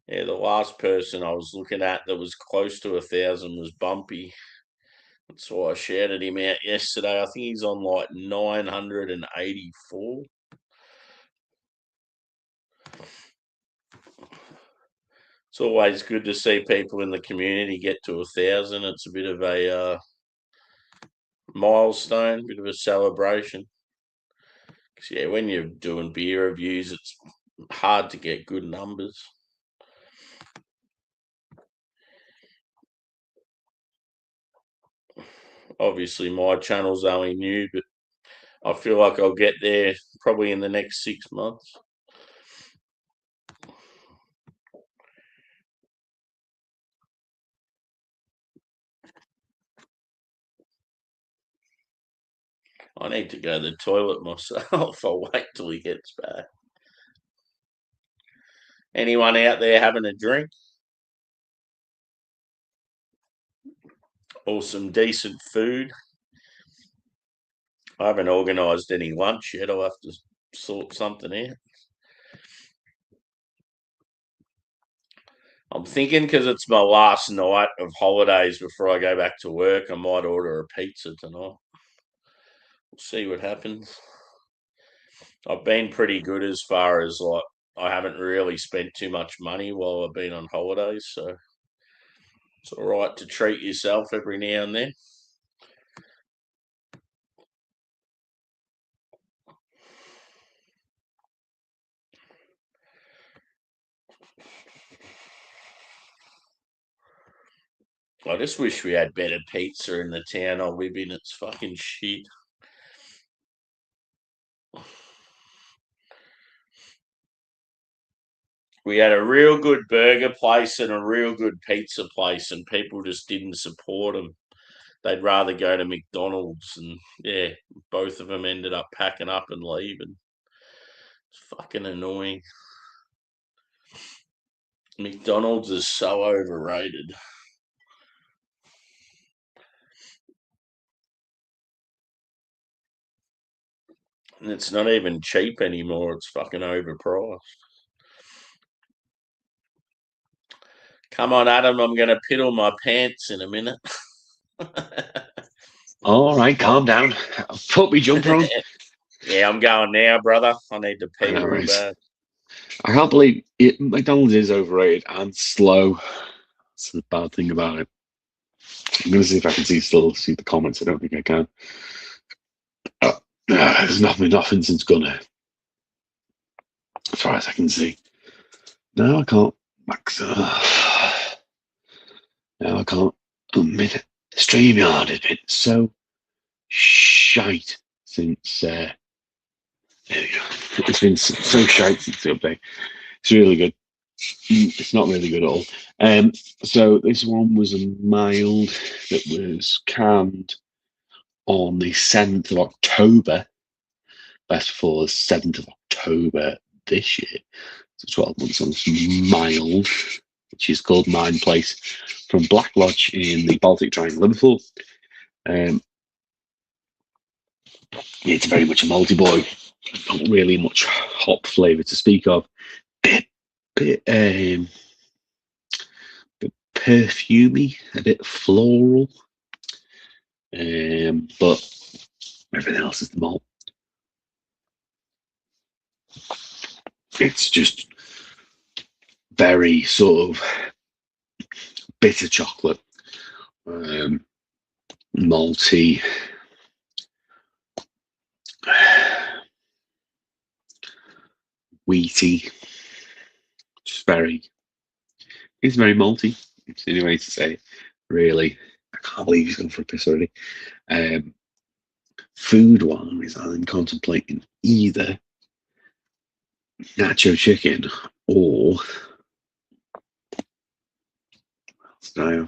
Yeah, the last person I was looking at that was close to 1,000 was Bumpy. That's why I shouted him out yesterday. I think he's on like 984. It's always good to see people in the community get to 1,000. It's a bit of a milestone, bit of a celebration. Because when you're doing beer reviews, it's hard to get good numbers. Obviously, my channel's only new, but I feel like I'll get there probably in the next 6 months. I need to go to the toilet myself. I'll wait till he gets back. Anyone out there having a drink? Or some decent food? I haven't organised any lunch yet. I'll have to sort something out. I'm thinking because it's my last night of holidays before I go back to work, I might order a pizza tonight. We'll see what happens. I've been pretty good as far as like I haven't really spent too much money while I've been on holidays, so it's all right to treat yourself every now and then. I just wish we had better pizza in the town I live in. It's fucking shit. We had a real good burger place and a real good pizza place, and people just didn't support them. They'd rather go to McDonald's, and yeah, both of them ended up packing up and leaving. It's fucking annoying. McDonald's is so overrated. And it's not even cheap anymore. It's fucking overpriced. Come on, Adam. I'm going to piddle my pants in a minute. All right, calm down. Put me jumper on. Yeah, I'm going now, brother. I need to pee I know, real right. bad. I can't believe it. McDonald's is overrated and slow. That's the bad thing about it. I'm going to see if I can see the comments. I don't think I can. There's nothing since Gunner, as far as I can see. No, I can't. Max. No, I can't. Admit StreamYard has been so shite since. There we go. It's been so shite since the update. It's really good. It's not really good at all. So this one was a mild that was canned on the 7th of October. Best before the 7th of October this year. So 12 months on some mild, which is called Nine Place, from Black Lodge in the Baltic Triangle, Liverpool. It's very much a malty boy. Not really much hop flavour to speak of. Bit perfumey, a bit floral, but everything else is the malt. It's just very sort of bitter chocolate, malty, wheaty. Just it's very malty. It's the only way to say it, really. I can't believe he's gone for a piss already. Food wise, I'm contemplating either nacho chicken or style.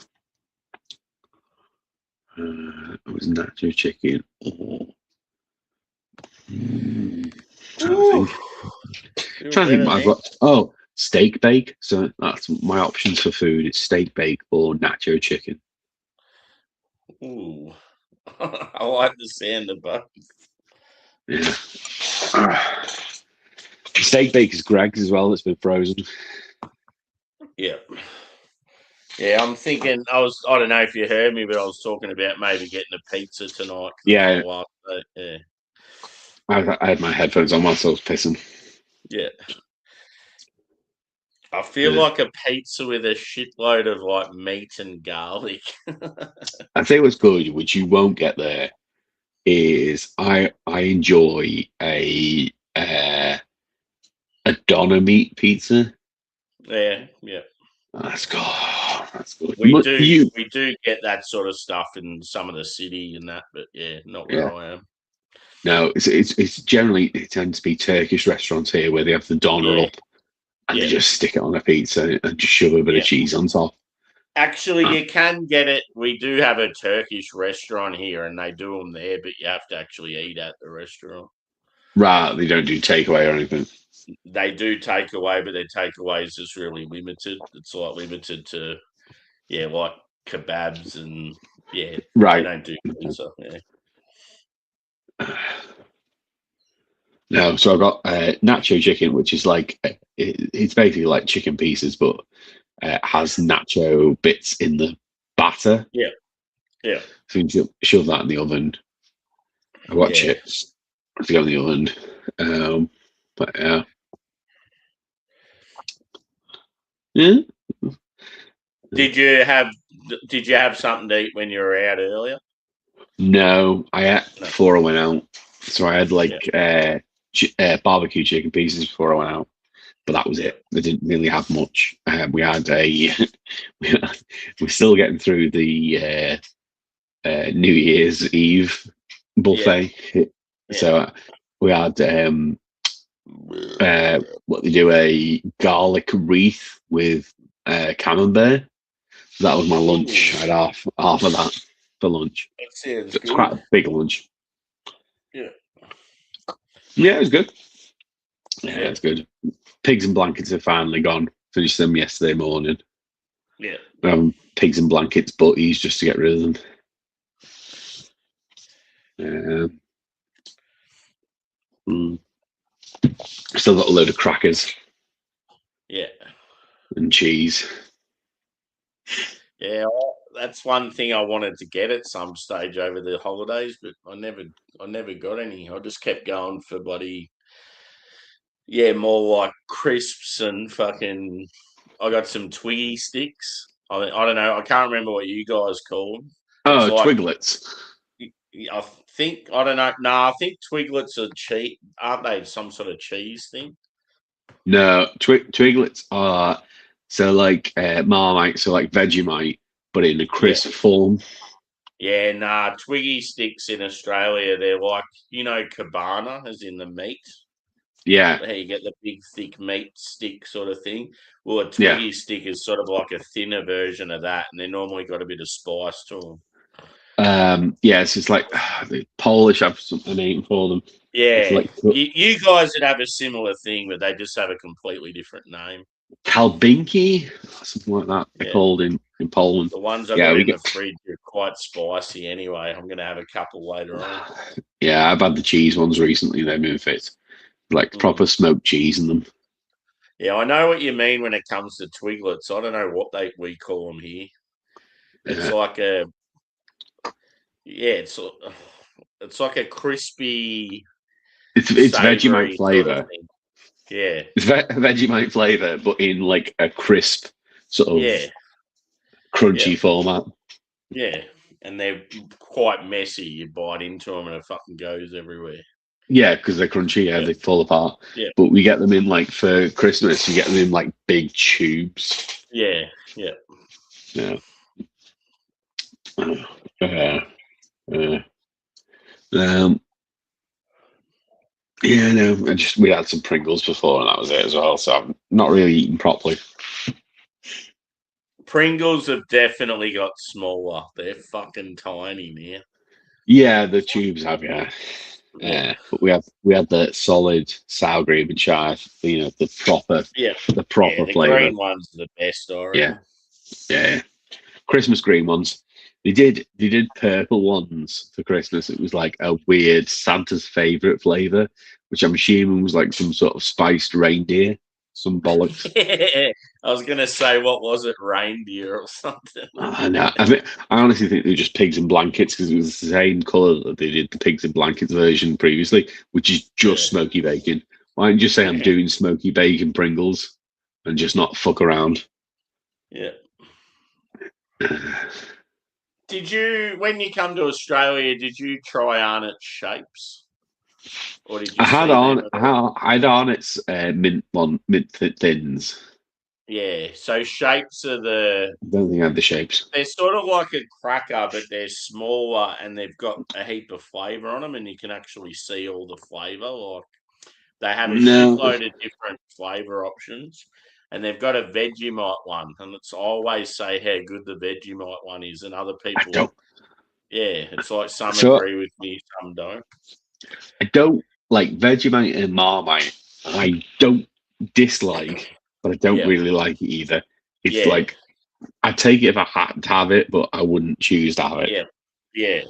It was nacho chicken or trying to think what I've got. Steak bake. So that's my options for food. It's steak bake or nacho chicken. Ooh. I like the sound of both. Yeah. Steak bake is Greg's as well. It's been frozen. Yeah. Yeah, I'm thinking. I don't know if you heard me, but I was talking about maybe getting a pizza tonight. Yeah. Yeah. I had my headphones on whilst I was pissing. Yeah. I feel like a pizza with a shitload of like meat and garlic. I think what's good, which you won't get there, is I enjoy a doner meat pizza. Yeah. That's good. We do get that sort of stuff in some of the city and that, but yeah, not where I am. No, it's generally, it tends to be Turkish restaurants here where they have the doner up and they just stick it on a pizza and just shove a bit of cheese on top. Actually, you can get it. We do have a Turkish restaurant here, and they do them there, but you have to actually eat at the restaurant. Right, they don't do takeaway or anything. They do takeaway, but their takeaway is just really limited. It's like limited to, like kebabs and right. They don't do pizza. Yeah. No, so I've got nacho chicken, which is like it's basically like chicken pieces, but has nacho bits in the batter. Yeah. So you shove that in the oven. I watch it. I forget the other end. But yeah. Yeah. Did you have something to eat when you were out earlier? No, I had before I went out. So I had like barbecue chicken pieces before I went out, but that was it. I didn't really have much. We had we're still getting through the New Year's Eve buffet. So we had what they do, a garlic wreath with camembert. So that was my lunch. I had half of that for lunch. It's quite a big lunch. Yeah. Yeah, it was good. Yeah, it's good. Pigs and blankets are finally gone. Finished them yesterday morning. Yeah. Pigs and blankets butties just to get rid of them. Still got a load of crackers. Yeah. And cheese. Yeah, that's one thing I wanted to get at some stage over the holidays, but I never got any. I just kept going for more like crisps and fucking. I got some Twiggy sticks. I don't know. I can't remember what you guys call them. Oh, like, Twiglets. I think I don't know. No, I think Twiglets are cheese. Aren't they some sort of cheese thing? No, Twiglets are like Marmite, so like Vegemite, but in a crisp form. Yeah, nah. Twiggy sticks in Australia, they're like cabana, as in the meat. Yeah. How you get the big thick meat stick sort of thing. Well, a Twiggy stick is sort of like a thinner version of that, and they're normally got a bit of spice to them. So it's like the Polish have a name for them. Yeah, like, you guys would have a similar thing, but they just have a completely different name. Kalbinki, something like that. They're called in Poland. The ones I've got in the fridge are quite spicy anyway. I'm going to have a couple later on. Yeah, I've had the cheese ones recently. They've been fit. Like proper smoked cheese in them. Yeah, I know what you mean when it comes to Twiglets. I don't know what we call them here. It's like it's like a crispy. It's Vegemite flavor. Yeah, it's Vegemite flavor, but in like a crisp sort of crunchy format. Yeah, and they're quite messy. You bite into them and it fucking goes everywhere. Yeah, because they're crunchy. Yeah, they fall apart. Yeah, but we get them in like for Christmas. We get them in like big tubes. Yeah. We had some Pringles before and that was it as well. So I'm not really eating properly. Pringles have definitely got smaller. They're fucking tiny now. Yeah, the tubes have, but we had the solid sour cream and chive, the proper the flavor. Green ones are the best, I reckon. Yeah. Christmas green ones. They did purple ones for Christmas. It was like a weird Santa's favorite flavor, which I'm assuming was like some sort of spiced reindeer, some bollocks. I was gonna say, what was it, reindeer or something? No, I honestly think they were just pigs and blankets because it was the same colour that they did the pigs and blankets version previously, which is just smoky bacon. Why don't you just say I'm doing smoky bacon Pringles and just not fuck around? Yeah. Did you, when you come to Australia, did you try Arnott's shapes? Or did you? I had Arnott's mint thins. Yeah, so shapes are I don't think I have the shapes. They're sort of like a cracker, but they're smaller and they've got a heap of flavour on them, and you can actually see all the flavour. Like they have a shitload of different flavour options, and they've got a Vegemite one, and I always say how good the Vegemite one is, and other people. Yeah, it's like some agree with me, some don't. I don't like Vegemite and Marmite. I don't dislike, but I don't really like it either. It's like I take it if I had to have it, but I wouldn't choose to have it. Yeah.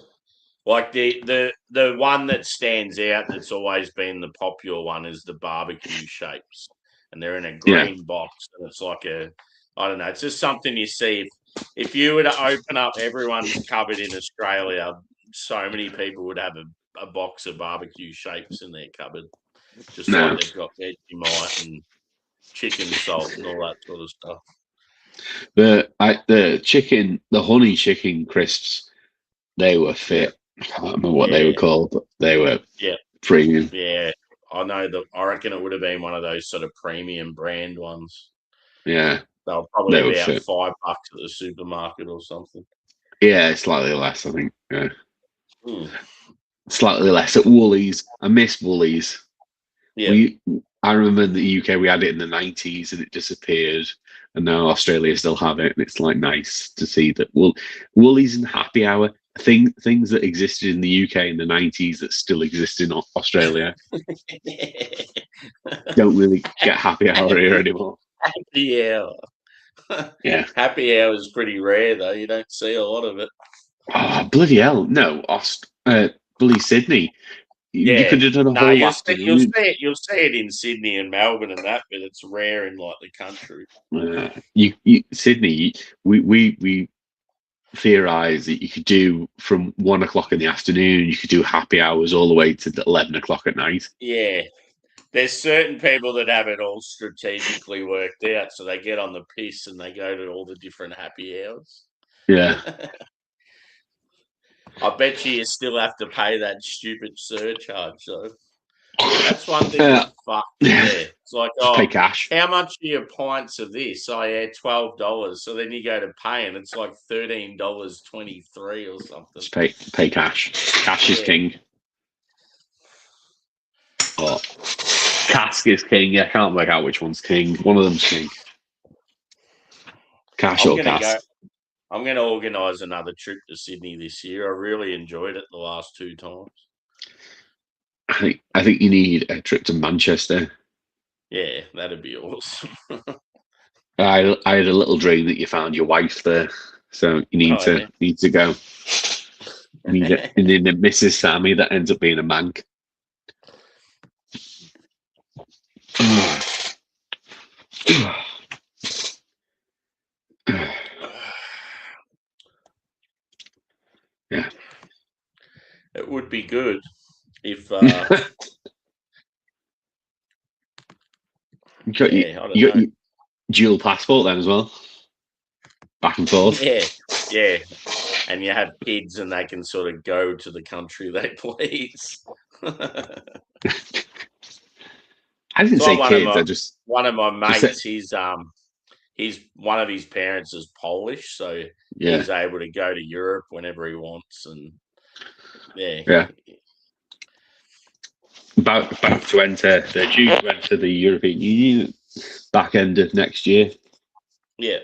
Like the one that stands out that's always been the popular one is the barbecue shapes, and they're in a green box, and it's like I don't know, it's just something you see. If you were to open up everyone's cupboard in Australia, so many people would have a a box of barbecue shapes in their cupboard, just No. like they've got Vegemite and chicken salt and all that sort of stuff. The honey chicken crisps, they were fit. I can't remember what they were called, but they were premium. Yeah, I know that. I reckon it would have been one of those sort of premium brand ones. Yeah, they'll probably be about $5 at the supermarket or something. Yeah, slightly less, I think. Yeah. Slightly less at Woolies. I miss Woolies. Yeah. I remember in the UK we had it in the 90s and it disappeared, and now Australia still have it, and it's like nice to see that Woolies and Happy Hour, things that existed in the UK in the 90s that still exist in Australia. Don't really get Happy Hour here anymore. Happy Hour. Yeah. Happy Hour is pretty rare though. You don't see a lot of it. Oh, bloody hell. No, bloody Sydney. Yeah. You could have done a whole afternoon. You'll see it in Sydney and Melbourne and that, but it's rare in like the country. Sydney, we theorise that you could do from 1 o'clock in the afternoon, you could do happy hours all the way to 11 o'clock at night. Yeah. There's certain people that have it all strategically worked out, so they get on the piss and they go to all the different happy hours. Yeah. I bet you still have to pay that stupid surcharge, though. That's one thing that's fucked. Yeah. It's like, pay cash. How much are your pints of this? Oh, yeah, $12. So then you go to pay, and it's like $13.23 or something. Just pay cash. Cash is king. Oh. Cask is king. I can't work out which one's king. One of them's king. Cash or cask. I'm going to organise another trip to Sydney this year. I really enjoyed it the last 2 times. I think you need a trip to Manchester. Yeah, that'd be awesome. I had a little dream that you found your wife there, so you need to go. And then Mrs. Sammy that ends up being a mank. Yeah, it would be good if you got your dual passport then as well, back and forth. Yeah, and you have kids and they can sort of go to the country they please. I didn't say kids. One of my mates. He's one of his parents is Polish, so he's able to go to Europe whenever he wants, and about to enter. They're due to enter the European Union back end of next year. Yeah.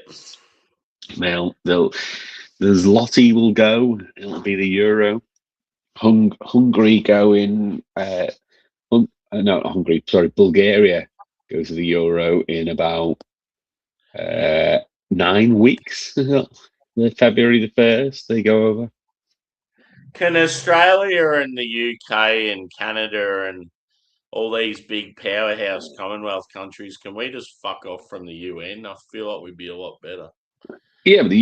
There's Lottie will go. It'll be the Euro. Hungary going. Not Hungary. Sorry, Bulgaria goes to the Euro in about 9 weeks. February the 1st, they go over. Can Australia and the UK and Canada and all these big powerhouse Commonwealth countries, can we just fuck off from the UN? I feel like we'd be a lot better. Yeah, but the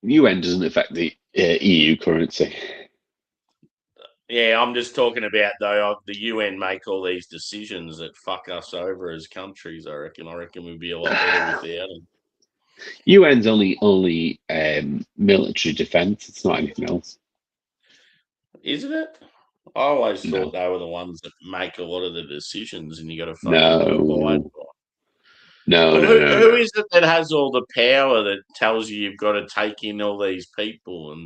UN doesn't affect the EU currency. Yeah, I'm just talking about, though, the UN make all these decisions that fuck us over as countries, I reckon. I reckon we'd be a lot better without them. UN's only military defence. It's not anything else. Isn't it? I always thought they were the ones that make a lot of the decisions, and you got to fucking abide by. No. But who is it that has all the power that tells you you've got to take in all these people,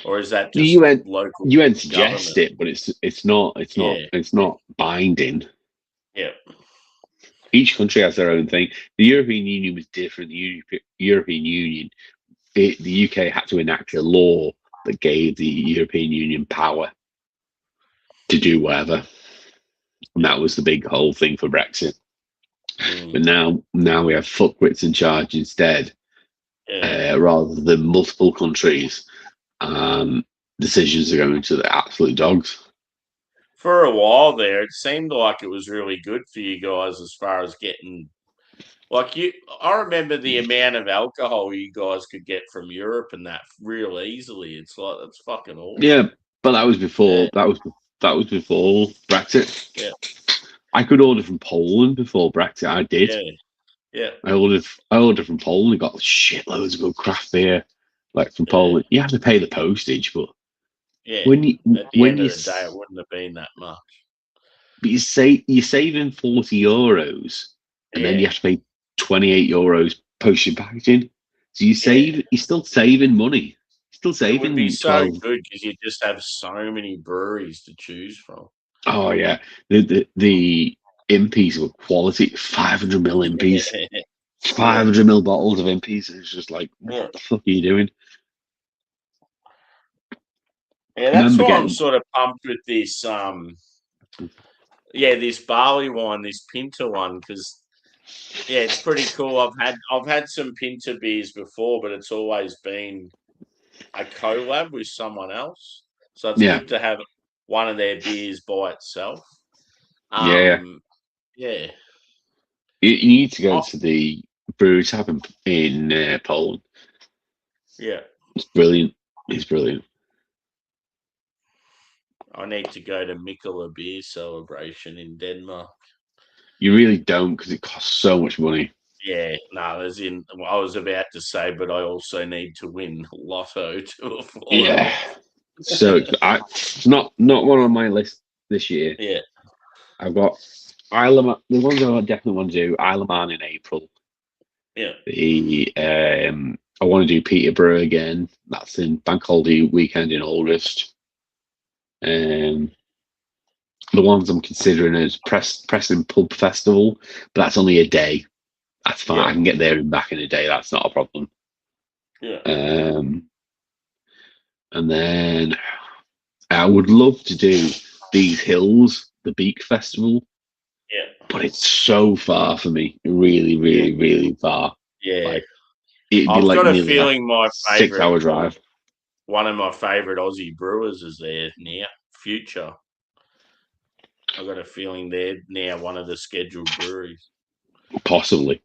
or is that just the UN? Local UN suggests it, but it's not binding. Yeah. Each country has their own thing. The European Union was different. The European Union, the UK had to enact a law that gave the European Union power to do whatever, and that was the big whole thing for Brexit. But now we have fuckwits in charge instead, rather than multiple countries. Decisions are going to the absolute dogs. For a while there, it seemed like it was really good for you guys as far as getting, I remember the amount of alcohol you guys could get from Europe and that real easily. It's like, that's fucking awesome. Yeah, but that was before. That was before Brexit. Yeah. I could order from Poland before Brexit. I did. Yeah. I ordered from Poland. Got shitloads of good craft beer, like from Poland. You have to pay the postage, but when you At the end of the day, it wouldn't have been that much. But you're saving €40, and then you have to pay €28 postage and packaging. So you're still saving money. Still saving. It would be so 12. good because you just have so many breweries to choose from. Oh yeah, the Impies were quality. 500ml Impies, 500ml bottles of Impies. It's just like, what the fuck are you doing? Yeah, that's why I'm sort of pumped with this. This barley wine, this Pinter one, because it's pretty cool. I've had some Pinter beers before, but it's always been a collab with someone else. So it's good to have one of their beers by itself. Yeah. You need to go to the brewery tap in Poland. Yeah. It's brilliant. It's brilliant. I need to go to Mikkeller Beer Celebration in Denmark. You really don't, because it costs so much money. Yeah, no, I was about to say, but I also need to win Lotto to afford it. So it's not one on my list this year. Yeah. I've got Isle of Man. The ones I definitely want to do, Isle of Man in April. Yeah. I want to do Peterborough again. That's in Bank Holiday weekend in August. The ones I'm considering is Preston Pub Festival, but that's only a day. That's fine. I can get there and back in a day. That's not a problem. Yeah. And then I would love to do These Hills, the Beak Festival. Yeah. But it's so far for me. Really, really, really far. Yeah. Like, it'd be I've like got a feeling my favorite 6-hour drive. One of my favorite Aussie brewers is there now, Future. I've got a feeling they're now one of the scheduled breweries. Possibly.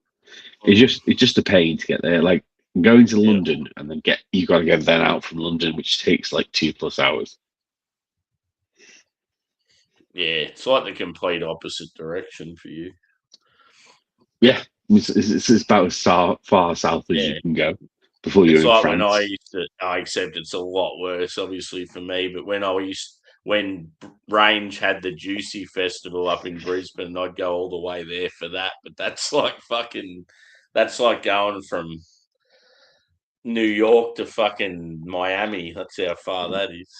It's just a pain to get there. Like going to London and then you got to get then out from London, which takes like 2+ hours. Yeah, it's like the complete opposite direction for you. Yeah, it's about as far south as you can go before you're in France. When I accept it's a lot worse, obviously for me. But when Range had the Juicy Festival up in Brisbane, I'd go all the way there for that. But that's like going from New York to fucking Miami. That's how far that is.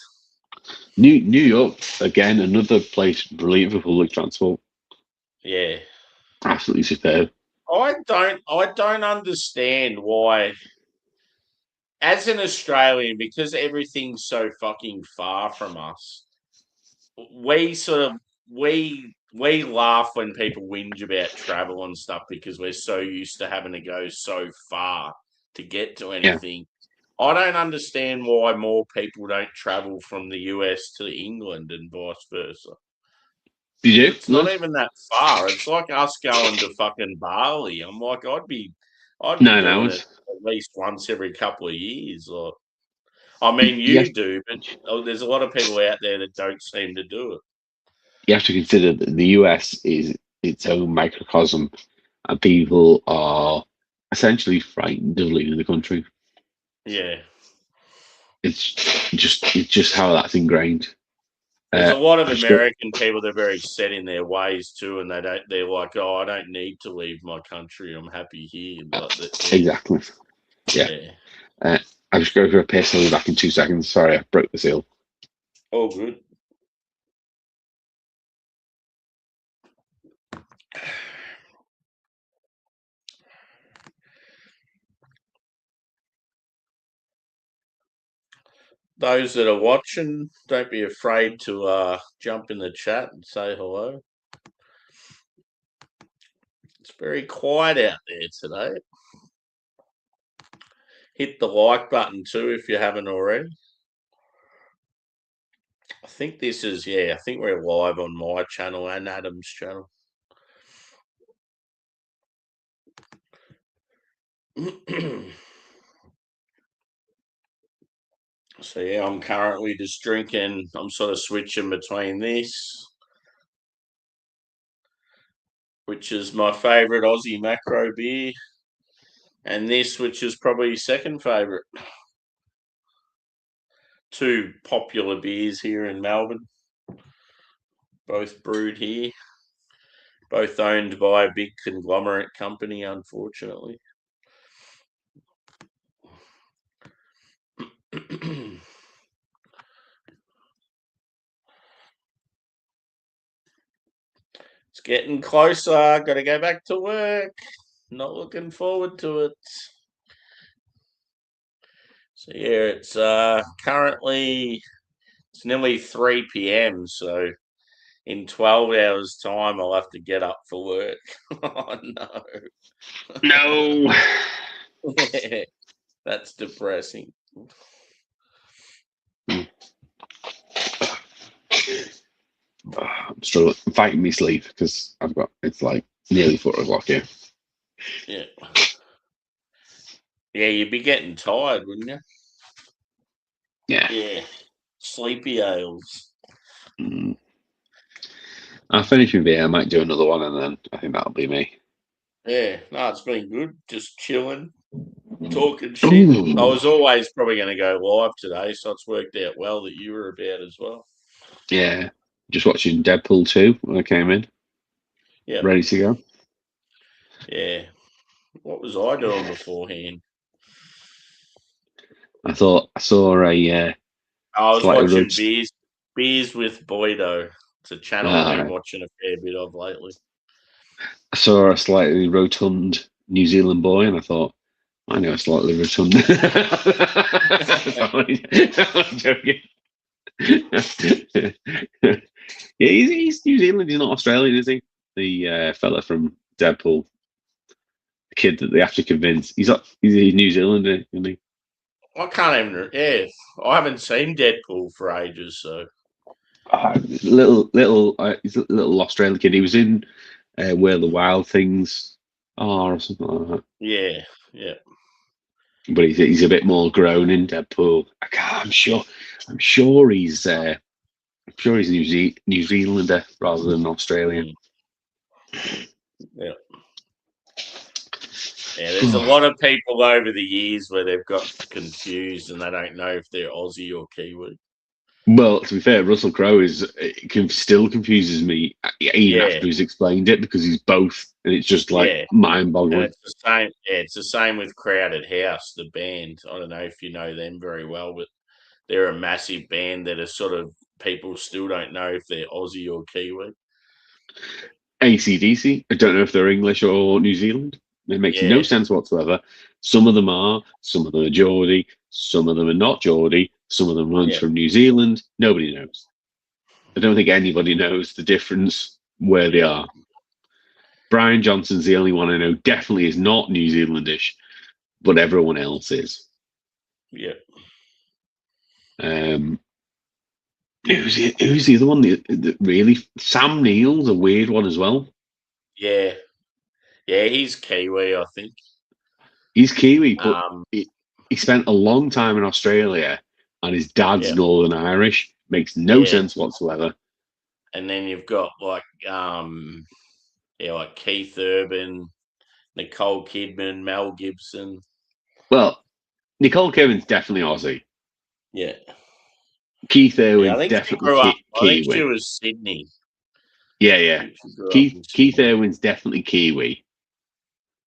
New York, again, another place brilliant for public transport. Yeah. Absolutely superb. I don't understand why, as an Australian, because everything's so fucking far from us, we laugh when people whinge about travel and stuff because we're so used to having to go so far to get to anything. Yeah. I don't understand why more people don't travel from the US to England and vice versa. You do? It's not even that far. It's like us going to fucking Bali. I'm like, I'd be doing it at least once every couple of years. Or, I mean, you do, but there's a lot of people out there that don't seem to do it. You have to consider that the US is its own microcosm, and people are essentially frightened of leaving the country. Yeah, it's just how that's ingrained. There's a lot of American people that are very set in their ways too, and they're like, oh, I don't need to leave my country. I'm happy here. Exactly. Yeah. I just go for a piss. I'll be back in 2 seconds. Sorry, I broke the seal. Oh, good. Those that are watching, don't be afraid to jump in the chat and say hello. It's very quiet out there today. Hit the like button too if you haven't already. I think we're live on my channel and Adam's channel. So yeah, I'm currently just drinking. I'm sort of switching between this, which is my favourite Aussie macro beer, and this, which is probably second favourite. Two popular beers here in Melbourne, both brewed here, both owned by a big conglomerate company, unfortunately. It's getting closer. Got to go back to work. Not looking forward to it. So yeah, it's currently it's nearly 3 p.m. So in 12 hours' time, I'll have to get up for work. Oh no! No. That's depressing. I'm struggling. I'm fighting me sleep because it's like nearly 4 o'clock here. Yeah. Yeah, you'd be getting tired, wouldn't you? Yeah. Yeah. Sleepy ales. I'll finish with beer. I might do another one, and then I think that'll be me. Yeah. No, it's been good. Just chilling, talking shit. Ooh. I was always probably going to go live today, so it's worked out well that you were about as well. Yeah. Just watching Deadpool 2 when I came in. Yeah. Ready to go. Yeah. What was I doing beforehand? I thought I saw a. I was slightly watching roast- Beers with Boydo. It's a channel I've been watching a fair bit of lately. I saw a slightly rotund New Zealand boy, and I thought, I know a slightly rotund. I'm joking. Yeah, he's New Zealand. He's not Australian, is he? The fella from Deadpool, the kid that they have to convince. He's a New Zealander, isn't he? I can't even. Yeah, I haven't seen Deadpool for ages, so. He's a little Australian kid. He was in Where the Wild Things Are or something like that. Yeah, yeah. But he's a bit more grown in Deadpool. I'm sure he's New Zealander rather than Australian. Yeah. Yeah, there's a lot of people over the years where they've got confused and they don't know if they're Aussie or Kiwi. Well, to be fair, Russell Crowe still confuses me even after he's explained it because he's both, and it's just like mind-boggling. It's the same. Yeah, it's the same with Crowded House, the band. I don't know if you know them very well, but they're a massive band that are sort of people still don't know if they're Aussie or Kiwi. AC/DC, I don't know if they're English or New Zealand. It makes no sense whatsoever. Some of them are Geordie, some of them are not Geordie, some of them are from New Zealand. Nobody knows. I don't think anybody knows the difference where they are. Brian Johnson's the only one I know definitely is not New Zealandish, but everyone else is. Yeah. Who's the other one that really? Sam Neill's a weird one as well. Yeah. Yeah, he's Kiwi, I think. He's Kiwi, but he spent a long time in Australia, and his dad's Northern Irish. Makes no sense whatsoever. And then you've got like Keith Urban, Nicole Kidman, Mel Gibson. Well, Nicole Kidman's definitely Aussie. Yeah. Keith Irwin's definitely Kiwi. I think she was Sydney. Yeah. Keith Irwin's definitely Kiwi.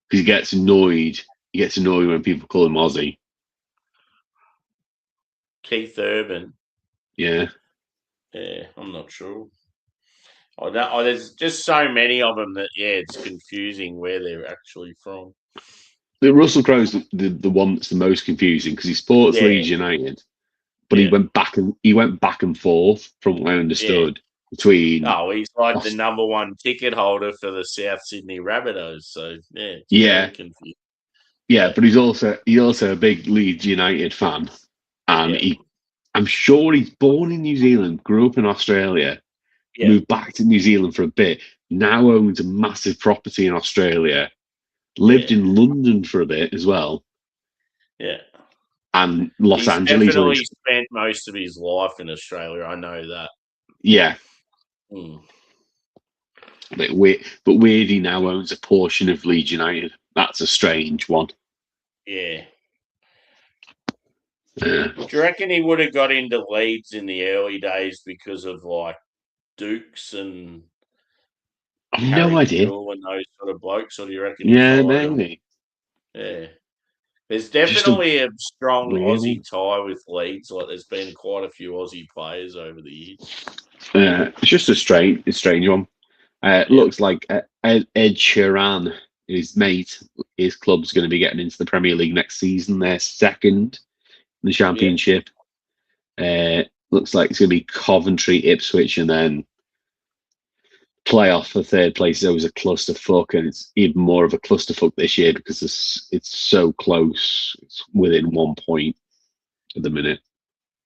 Because he gets annoyed. He gets annoyed when people call him Aussie. Keith Urban. Yeah. Yeah, I'm not sure. There's just so many of them that it's confusing where they're actually from. The Russell Crowe's the one that's the most confusing because he supports Leeds United, but he went back and forth from what I understood between. Oh, he's like the number one ticket holder for the South Sydney Rabbitohs, so it's very confusing. Yeah, but he's also a big Leeds United fan, and I'm sure he's born in New Zealand, grew up in Australia, moved back to New Zealand for a bit, now owns a massive property in Australia, lived in London for a bit as well. Yeah. and Los Angeles. Definitely spent most of his life in Australia. I know that. Yeah. Mm. But Weirdy now owns a portion of Leeds United. That's a strange one. Yeah. Do you reckon he would have got into Leeds in the early days because of like Dukes and I've Harry no idea. Kewell and those sort of blokes, or do you reckon Yeah, he followed maybe. them? Yeah. There's definitely a strong Aussie tie with Leeds. Like there's been quite a few Aussie players over the years. It's just a strange one. Looks like Ed Sheeran, his mate, his club's going to be getting into the Premier League next season. They're second in the Championship. Looks like it's going to be Coventry, Ipswich, and then playoff for third place is always a clusterfuck, and it's even more of a clusterfuck this year because it's so close. It's within 1 point at the minute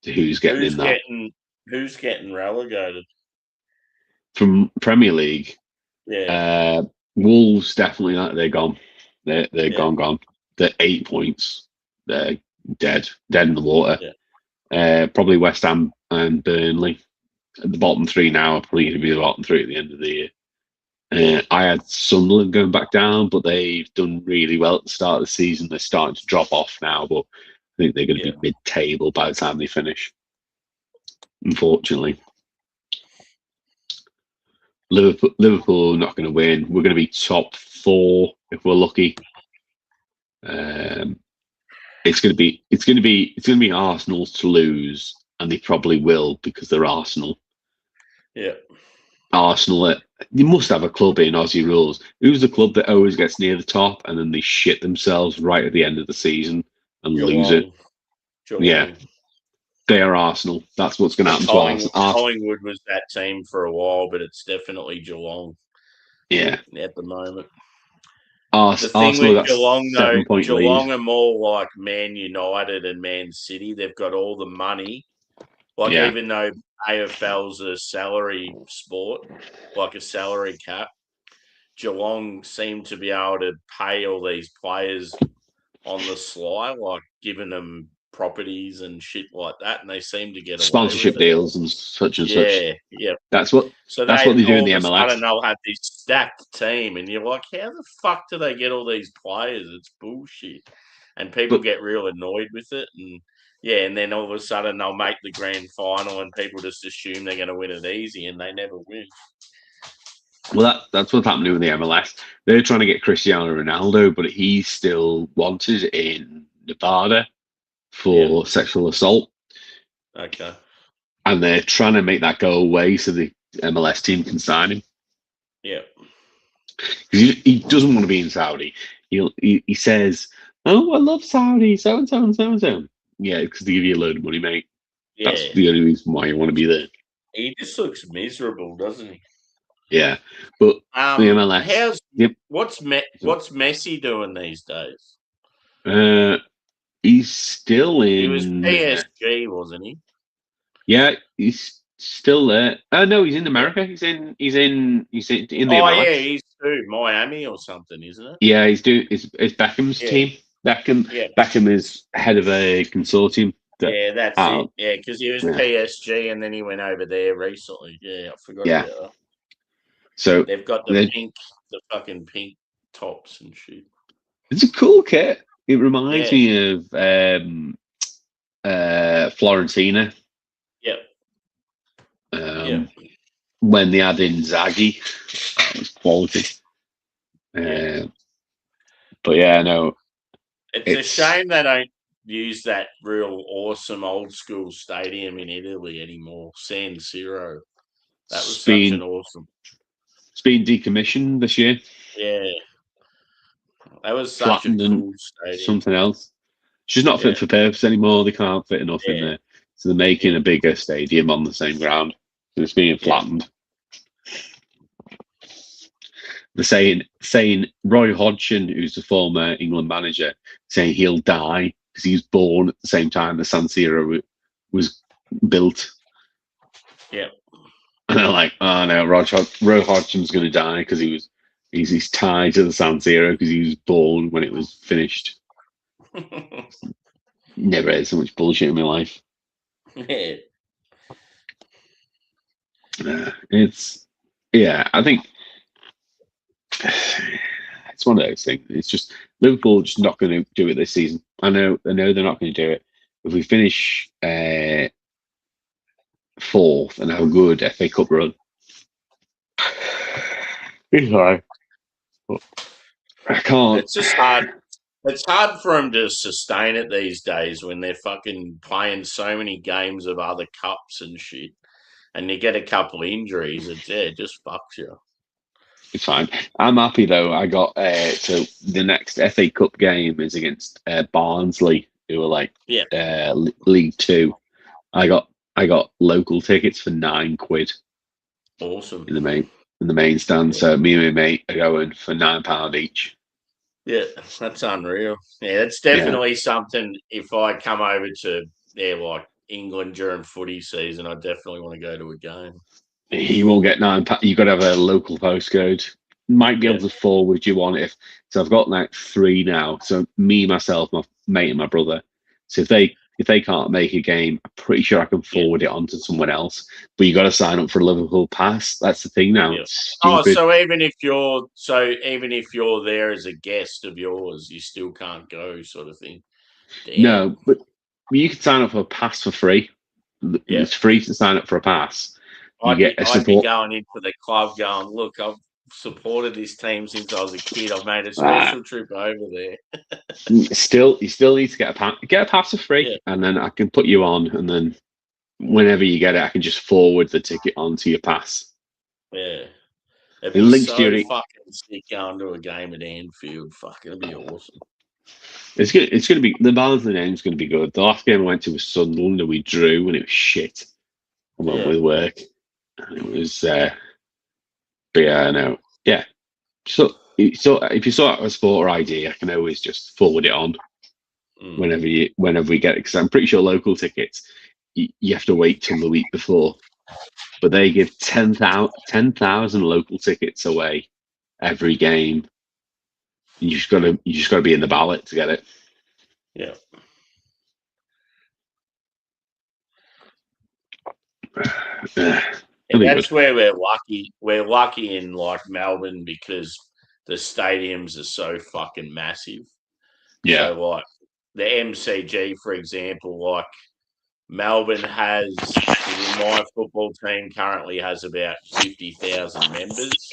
to who's getting in that. Who's getting relegated? From Premier League, yeah. Wolves definitely not. They're gone. They're gone. They're 8 points. They're dead in the water. Yeah. Probably West Ham and Burnley. At the bottom three now are probably going to be the bottom three at the end of the year. I had Sunderland going back down, but they've done really well at the start of the season. They're starting to drop off now, but I think they're going to be mid-table by the time they finish. Unfortunately. Liverpool are not going to win. We're going to be top 4 if we're lucky. It's going to be Arsenal to lose, and they probably will because they're Arsenal. Yeah. Arsenal, you must have a club in Aussie rules. Who's the club that always gets near the top and then they shit themselves right at the end of the season and lose it? Geelong. Yeah. They are Arsenal. That's what's going to happen to Arsenal. Collingwood was that team for a while, but it's definitely Geelong. Yeah. At the moment. The thing with Geelong, though, Geelong are more like Man United and Man City. They've got all the money. Even though AFL's a salary sport, like a salary cap, Geelong seem to be able to pay all these players on the sly, like giving them properties and shit like that, and they seem to get sponsorship deals and such and such. Yeah. That's what they do in the MLS. I don't know, have this stacked team, and you're like, how the fuck do they get all these players? It's bullshit, and people get real annoyed with it, and then all of a sudden they'll make the grand final, and people just assume they're going to win it easy, and they never win. Well, that's what's happening with the MLS. They're trying to get Cristiano Ronaldo, but he's still wanted in Nevada for sexual assault. Okay. And they're trying to make that go away so the MLS team can sign him. Yeah. Because he doesn't want to be in Saudi. He says, "Oh, I love Saudi, so and so and so and so." Yeah, because they give you a load of money, mate. Yeah. That's the only reason why you want to be there. He just looks miserable, doesn't he? Yeah, but the MLS. What's Messi doing these days? He's still in. He was PSG, wasn't he? Yeah, he's still there. Oh no, he's in America. He's in the MLS. Yeah, he's to Miami or something, isn't it? Yeah, it's Beckham's team. Beckham is head of a consortium. That's it. Yeah, because he was PSG and then he went over there recently. Yeah, I forgot about that. So they've got the fucking pink tops and shit. It's a cool kit. It reminds me of Florentina. Yep. When they had Inzaghi, that was quality. But yeah, no. It's a shame they don't use that real awesome old school stadium in Italy anymore, San Siro. That was such an awesome. It's been decommissioned this year. Yeah. That was such a cool stadium. Something else. It's just not fit for purpose anymore. They can't fit enough in there. So they're making a bigger stadium on the same ground. So it's being flattened. They're saying Roy Hodgson, who's the former England manager, saying he'll die because he was born at the same time the San Siro was built. Yeah. And they're like, oh no, Roy Hodgson's going to die because he's tied to the San Siro because he was born when it was finished. Never had so much bullshit in my life. Yeah. I think it's one of those things. It's just Liverpool just not going to do it this season. I know they're not going to do it. If we finish fourth and have a good FA Cup run, it's hard. I can't. It's just hard. It's hard for them to sustain it these days when they're fucking playing so many games of other cups and shit, and you get a couple of injuries. It just fucks you. It's fine. I'm happy though. I got so the next FA Cup game is against Barnsley, who are like League Two. I got local tickets for £9 Awesome in the main stand. So me and my mate are going for £9 each. Yeah, that's unreal. Yeah, that's definitely something. If I come over to like England during footy season, I definitely want to go to a game. You won't get £9. You got to have a local postcode. Might be able to forward you on if. So I've got like 3 now. So me, myself, my mate, and my brother. So if they can't make a game, I'm pretty sure I can forward it on to someone else. But you got to sign up for a Liverpool pass. That's the thing now. Yeah. So even if you're there as a guest of yours, you still can't go, sort of thing. Damn. No, but you can sign up for a pass for free. Yeah. It's free to sign up for a pass. I'd be going into the club going, look, I've supported this team since I was a kid. I've made a special trip over there. you still need to get a pass. Get a pass for free, and then I can put you on, and then whenever you get it, I can just forward the ticket onto your pass. Yeah. It'd be fucking sick going to a game at Anfield. Fuck, it'd be awesome. It's good. It's going to be the Barnsley game's going to be good. The last game I went to was Sunderland, and we drew, and it was shit. I went with work. It was, but yeah, no, yeah. So if you saw a supporter ID, I can always just forward it on whenever we get it. Because I'm pretty sure local tickets you have to wait till the week before, but they give 10,000 local tickets away every game. You just gotta be in the ballot to get it. Yeah. And that's where we're lucky. We're lucky in like Melbourne because the stadiums are so fucking massive. Yeah. So like the MCG, for example, like Melbourne has, my football team currently has about 50,000 members.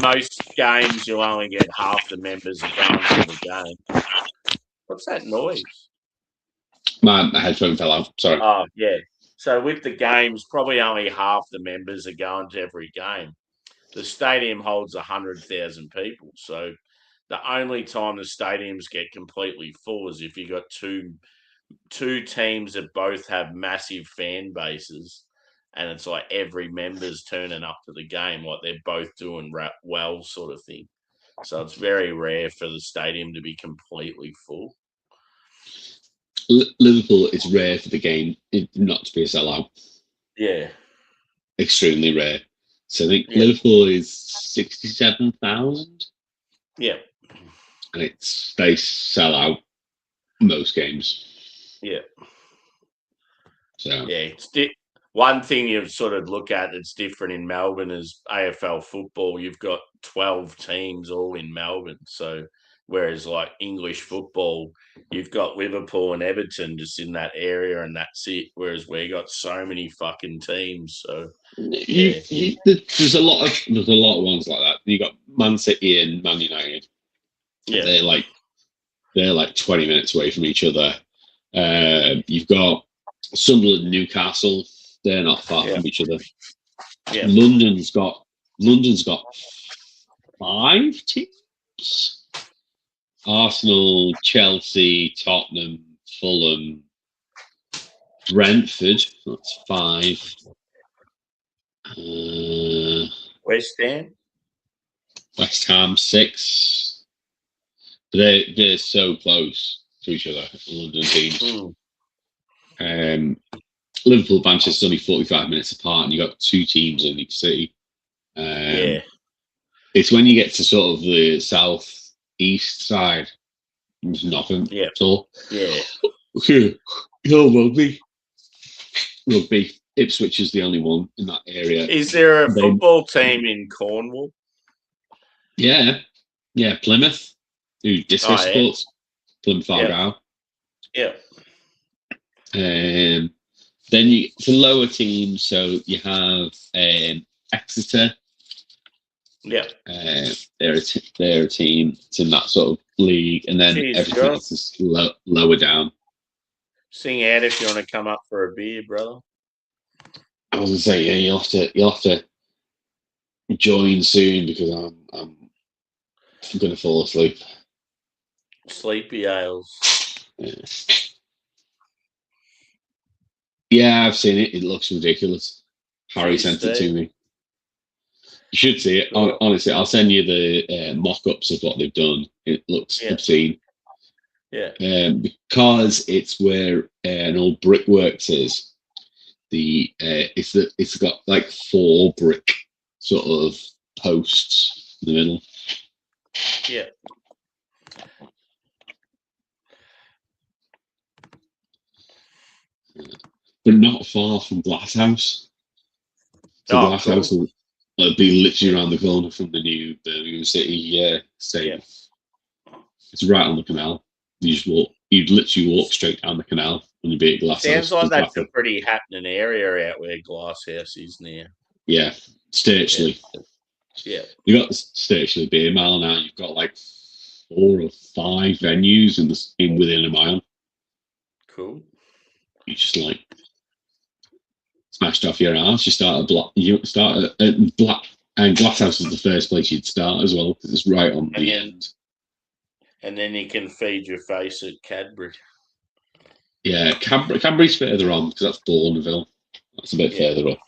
Most games you'll only get half the members are going to the game. What's that noise? My headphone fell out. Sorry. Oh, yeah. So with the games, probably only half the members are going to every game. The stadium holds 100,000 people. So the only time the stadiums get completely full is if you've got two teams that both have massive fan bases, and it's like every member's turning up to the game, like they're both doing well, sort of thing. So it's very rare for the stadium to be completely full. Liverpool, it's rare for the game not to be a sellout. Yeah. Extremely rare. So I think Liverpool is 67,000. Yeah. And they sell out most games. Yeah. So yeah, one thing you sort of look at that's different in Melbourne is AFL football. You've got 12 teams all in Melbourne. So whereas like English football, you've got Liverpool and Everton just in that area and that's it. Whereas we got so many fucking teams. So there's a lot of ones like that. You got Man City and Man United. Yeah. They're like 20 minutes away from each other. You've got Sunderland and Newcastle. They're not far from each other. Yeah. London's got 5 teams. Arsenal, Chelsea, Tottenham, Fulham, Brentford. That's 5. West Ham 6. They're so close to each other. London teams. Liverpool, Manchester only 45 minutes apart, and you got 2 teams in each city. It's when you get to sort of the south east side There's nothing Yeah. at all. Yeah. Rugby. Ipswich is the only one in that area. Is there a football team in Cornwall? Yeah. Plymouth, who disco sports. Plymouth Argyle. Yeah. Then for lower teams, so you have Exeter. Yeah. They're a team. It's in that sort of league, and then everything else is lower down. Sing out if you want to come up for a beer, brother. I was gonna say, yeah, you'll have to join soon because I'm gonna fall asleep. Sleepy ales. Yeah, I've seen it. It looks ridiculous. Harry sent it to me. You should see it. Honestly, I'll send you the mock-ups of what they've done. It looks obscene. Yeah. Because it's where an old brickworks is. It's got like 4 brick sort of posts in the middle. Yeah. But not far from Glasshouse. So Glasshouse will be literally around the corner from the new Birmingham City stadium. Yeah. It's right on the canal. You'd literally walk straight down the canal when you be at Glasshouse. Sounds like that's a pretty happening area out where Glasshouse is now. Yeah, Sturchley. Yeah. You got the Sturchley Beer Mile now. You've got like 4 or 5 venues in within a mile. Cool. You just like smashed off your ass. You start at Black, and Glasshouse is the first place you'd start as well because it's right on the end. And then you can feed your face at Cadbury. Yeah, Cadbury's further on because that's Bourneville. That's a bit further up.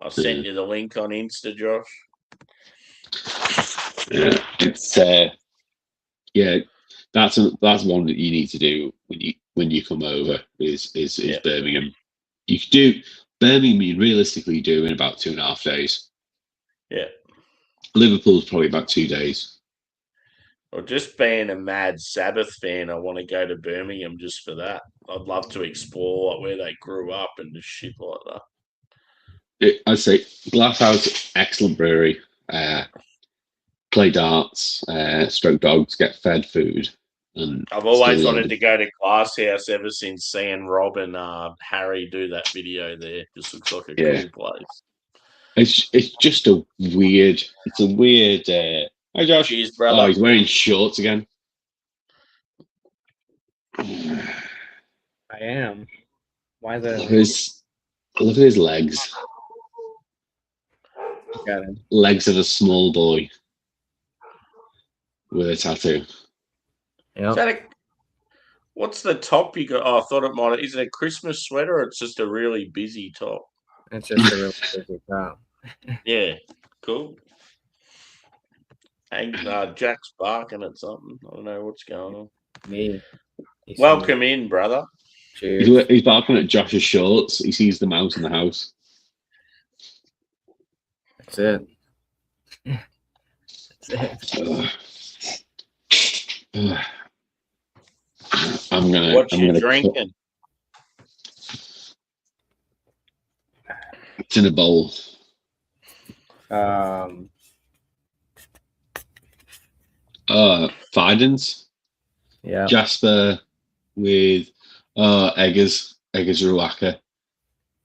I'll send you the link on Insta, Josh. Yeah, it's that's one that you need to do when you come over is Birmingham. You could do Birmingham. You realistically do in about 2.5 days. Yeah. Liverpool's probably about 2 days. Or just being a mad Sabbath fan, I want to go to Birmingham just for that. I'd love to explore where they grew up and just shit like that. I'd say Glasshouse, excellent brewery. Play darts, stroke dogs, get fed food. And I've always wanted to go to Glasshouse ever since seeing Rob and Harry do that video there. Just looks like a cool place. It's just a weird. It's a weird. Hi, Josh. Cheers, brother. Oh, he's wearing shorts again. I am. Why the? Look at his legs. Got him. Legs of a small boy with a tattoo. Yeah. What's the top you got? Oh, I thought it might. Is it a Christmas sweater or it's just a really busy top? It's just a really busy top. Yeah, cool. Hey, Jack's barking at something. I don't know what's going on. Me. Welcome in, brother. Cheers. He's barking at Josh's shorts. He sees the mouse in the house. That's it. That's it. What you drinking? It's in a bowl. Fidens. Yeah. Jasper with Eggers Ruaka.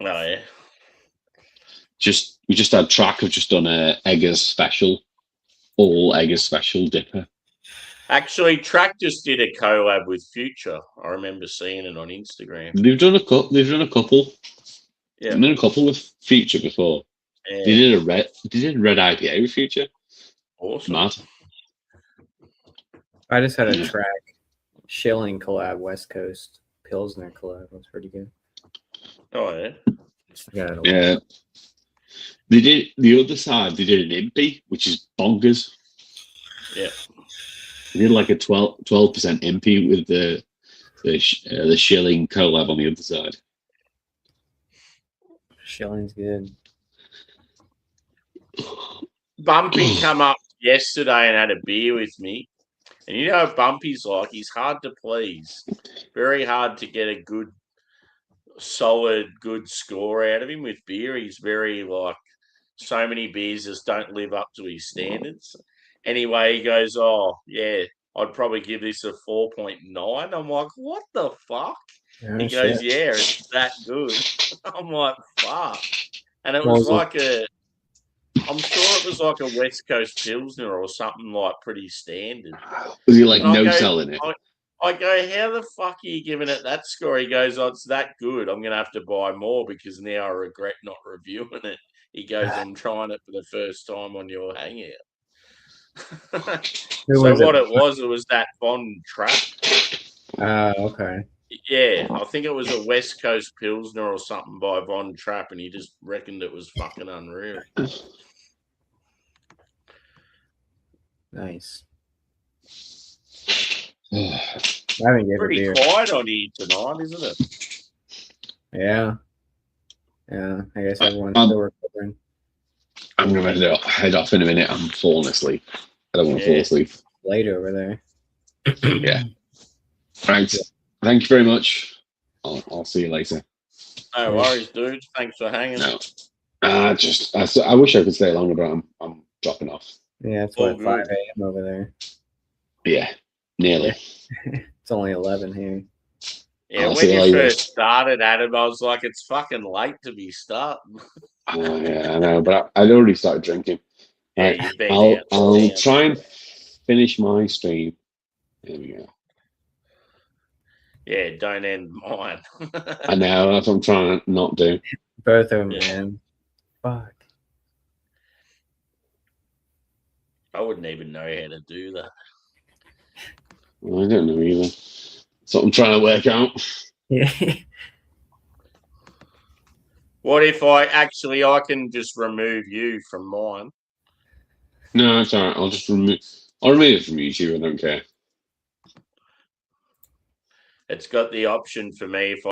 Oh yeah. We just had track. I've just done a Eggers special, all Eggers special dipper. Actually, Track just did a collab with Future. I remember seeing it on Instagram. They've done a couple. Yeah, They've done a couple with Future before. Yeah. They did a red IPA with Future. Awesome. Mad. I just had a Track Shilling collab, West Coast Pilsner collab. That's pretty good. Oh yeah. Yeah. They did the other side. They did an Impy, which is bonkers. Yeah. They did like a 12% Impy with the Shilling collab on the other side. Shilling's good. Bumpy come up yesterday and had a beer with me. And you know what Bumpy's like? He's hard to please. Very hard to get a good, solid, good score out of him with beer. He's very like, so many beers just don't live up to his standards. Anyway, he goes, "Oh, yeah, I'd probably give this a 4.9." I'm like, "What the fuck?" Oh, He shit. goes, "Yeah, it's that good." I'm like, "Fuck." And it What was was it? like I'm sure it was like a West Coast Pilsner or something like pretty standard. Was he like And I no go, selling it? I go, "How the fuck are you giving it that score?" He goes, "Oh, it's that good. I'm going to have to buy more because now I regret not reviewing it." He goes, "I'm trying it for the first time on your hangout." Who So was what it? it was that Von Trap. Okay. Yeah, I think it was a West Coast Pilsner or something by Von Trapp, and he just reckoned it was fucking unreal. Nice. I haven't given a Pretty beer. quiet on here tonight, isn't it? Yeah. Yeah. I guess everyone's Um, still recovering. I'm gonna head off in a minute. I'm falling asleep. I don't want to fall Yeah. asleep. Late over there. Yeah. Right. Thank you very much. I'll see you later. No worries, dude. Thanks for hanging. No. I wish I could stay longer, but I'm dropping off. Yeah, it's All what 5 good. a.m. over there. Yeah. Nearly. It's only 11 here. Yeah, I'll when see you you later. first started, Adam, I was like, it's fucking late to be starting. Yeah, I know, but I'd already started drinking. Yeah, Right. you've been out. I'll try and finish my stream. There we go. Yeah, don't end mine. I know, that's what I'm trying to not do. Both of them, Yeah. man. Fuck. I wouldn't even know how to do that. I don't know either. That's what I'm trying to work out. Yeah. What if I can just remove you from mine? No, it's alright. I'll remove it from YouTube. I don't care. It's got the option for me if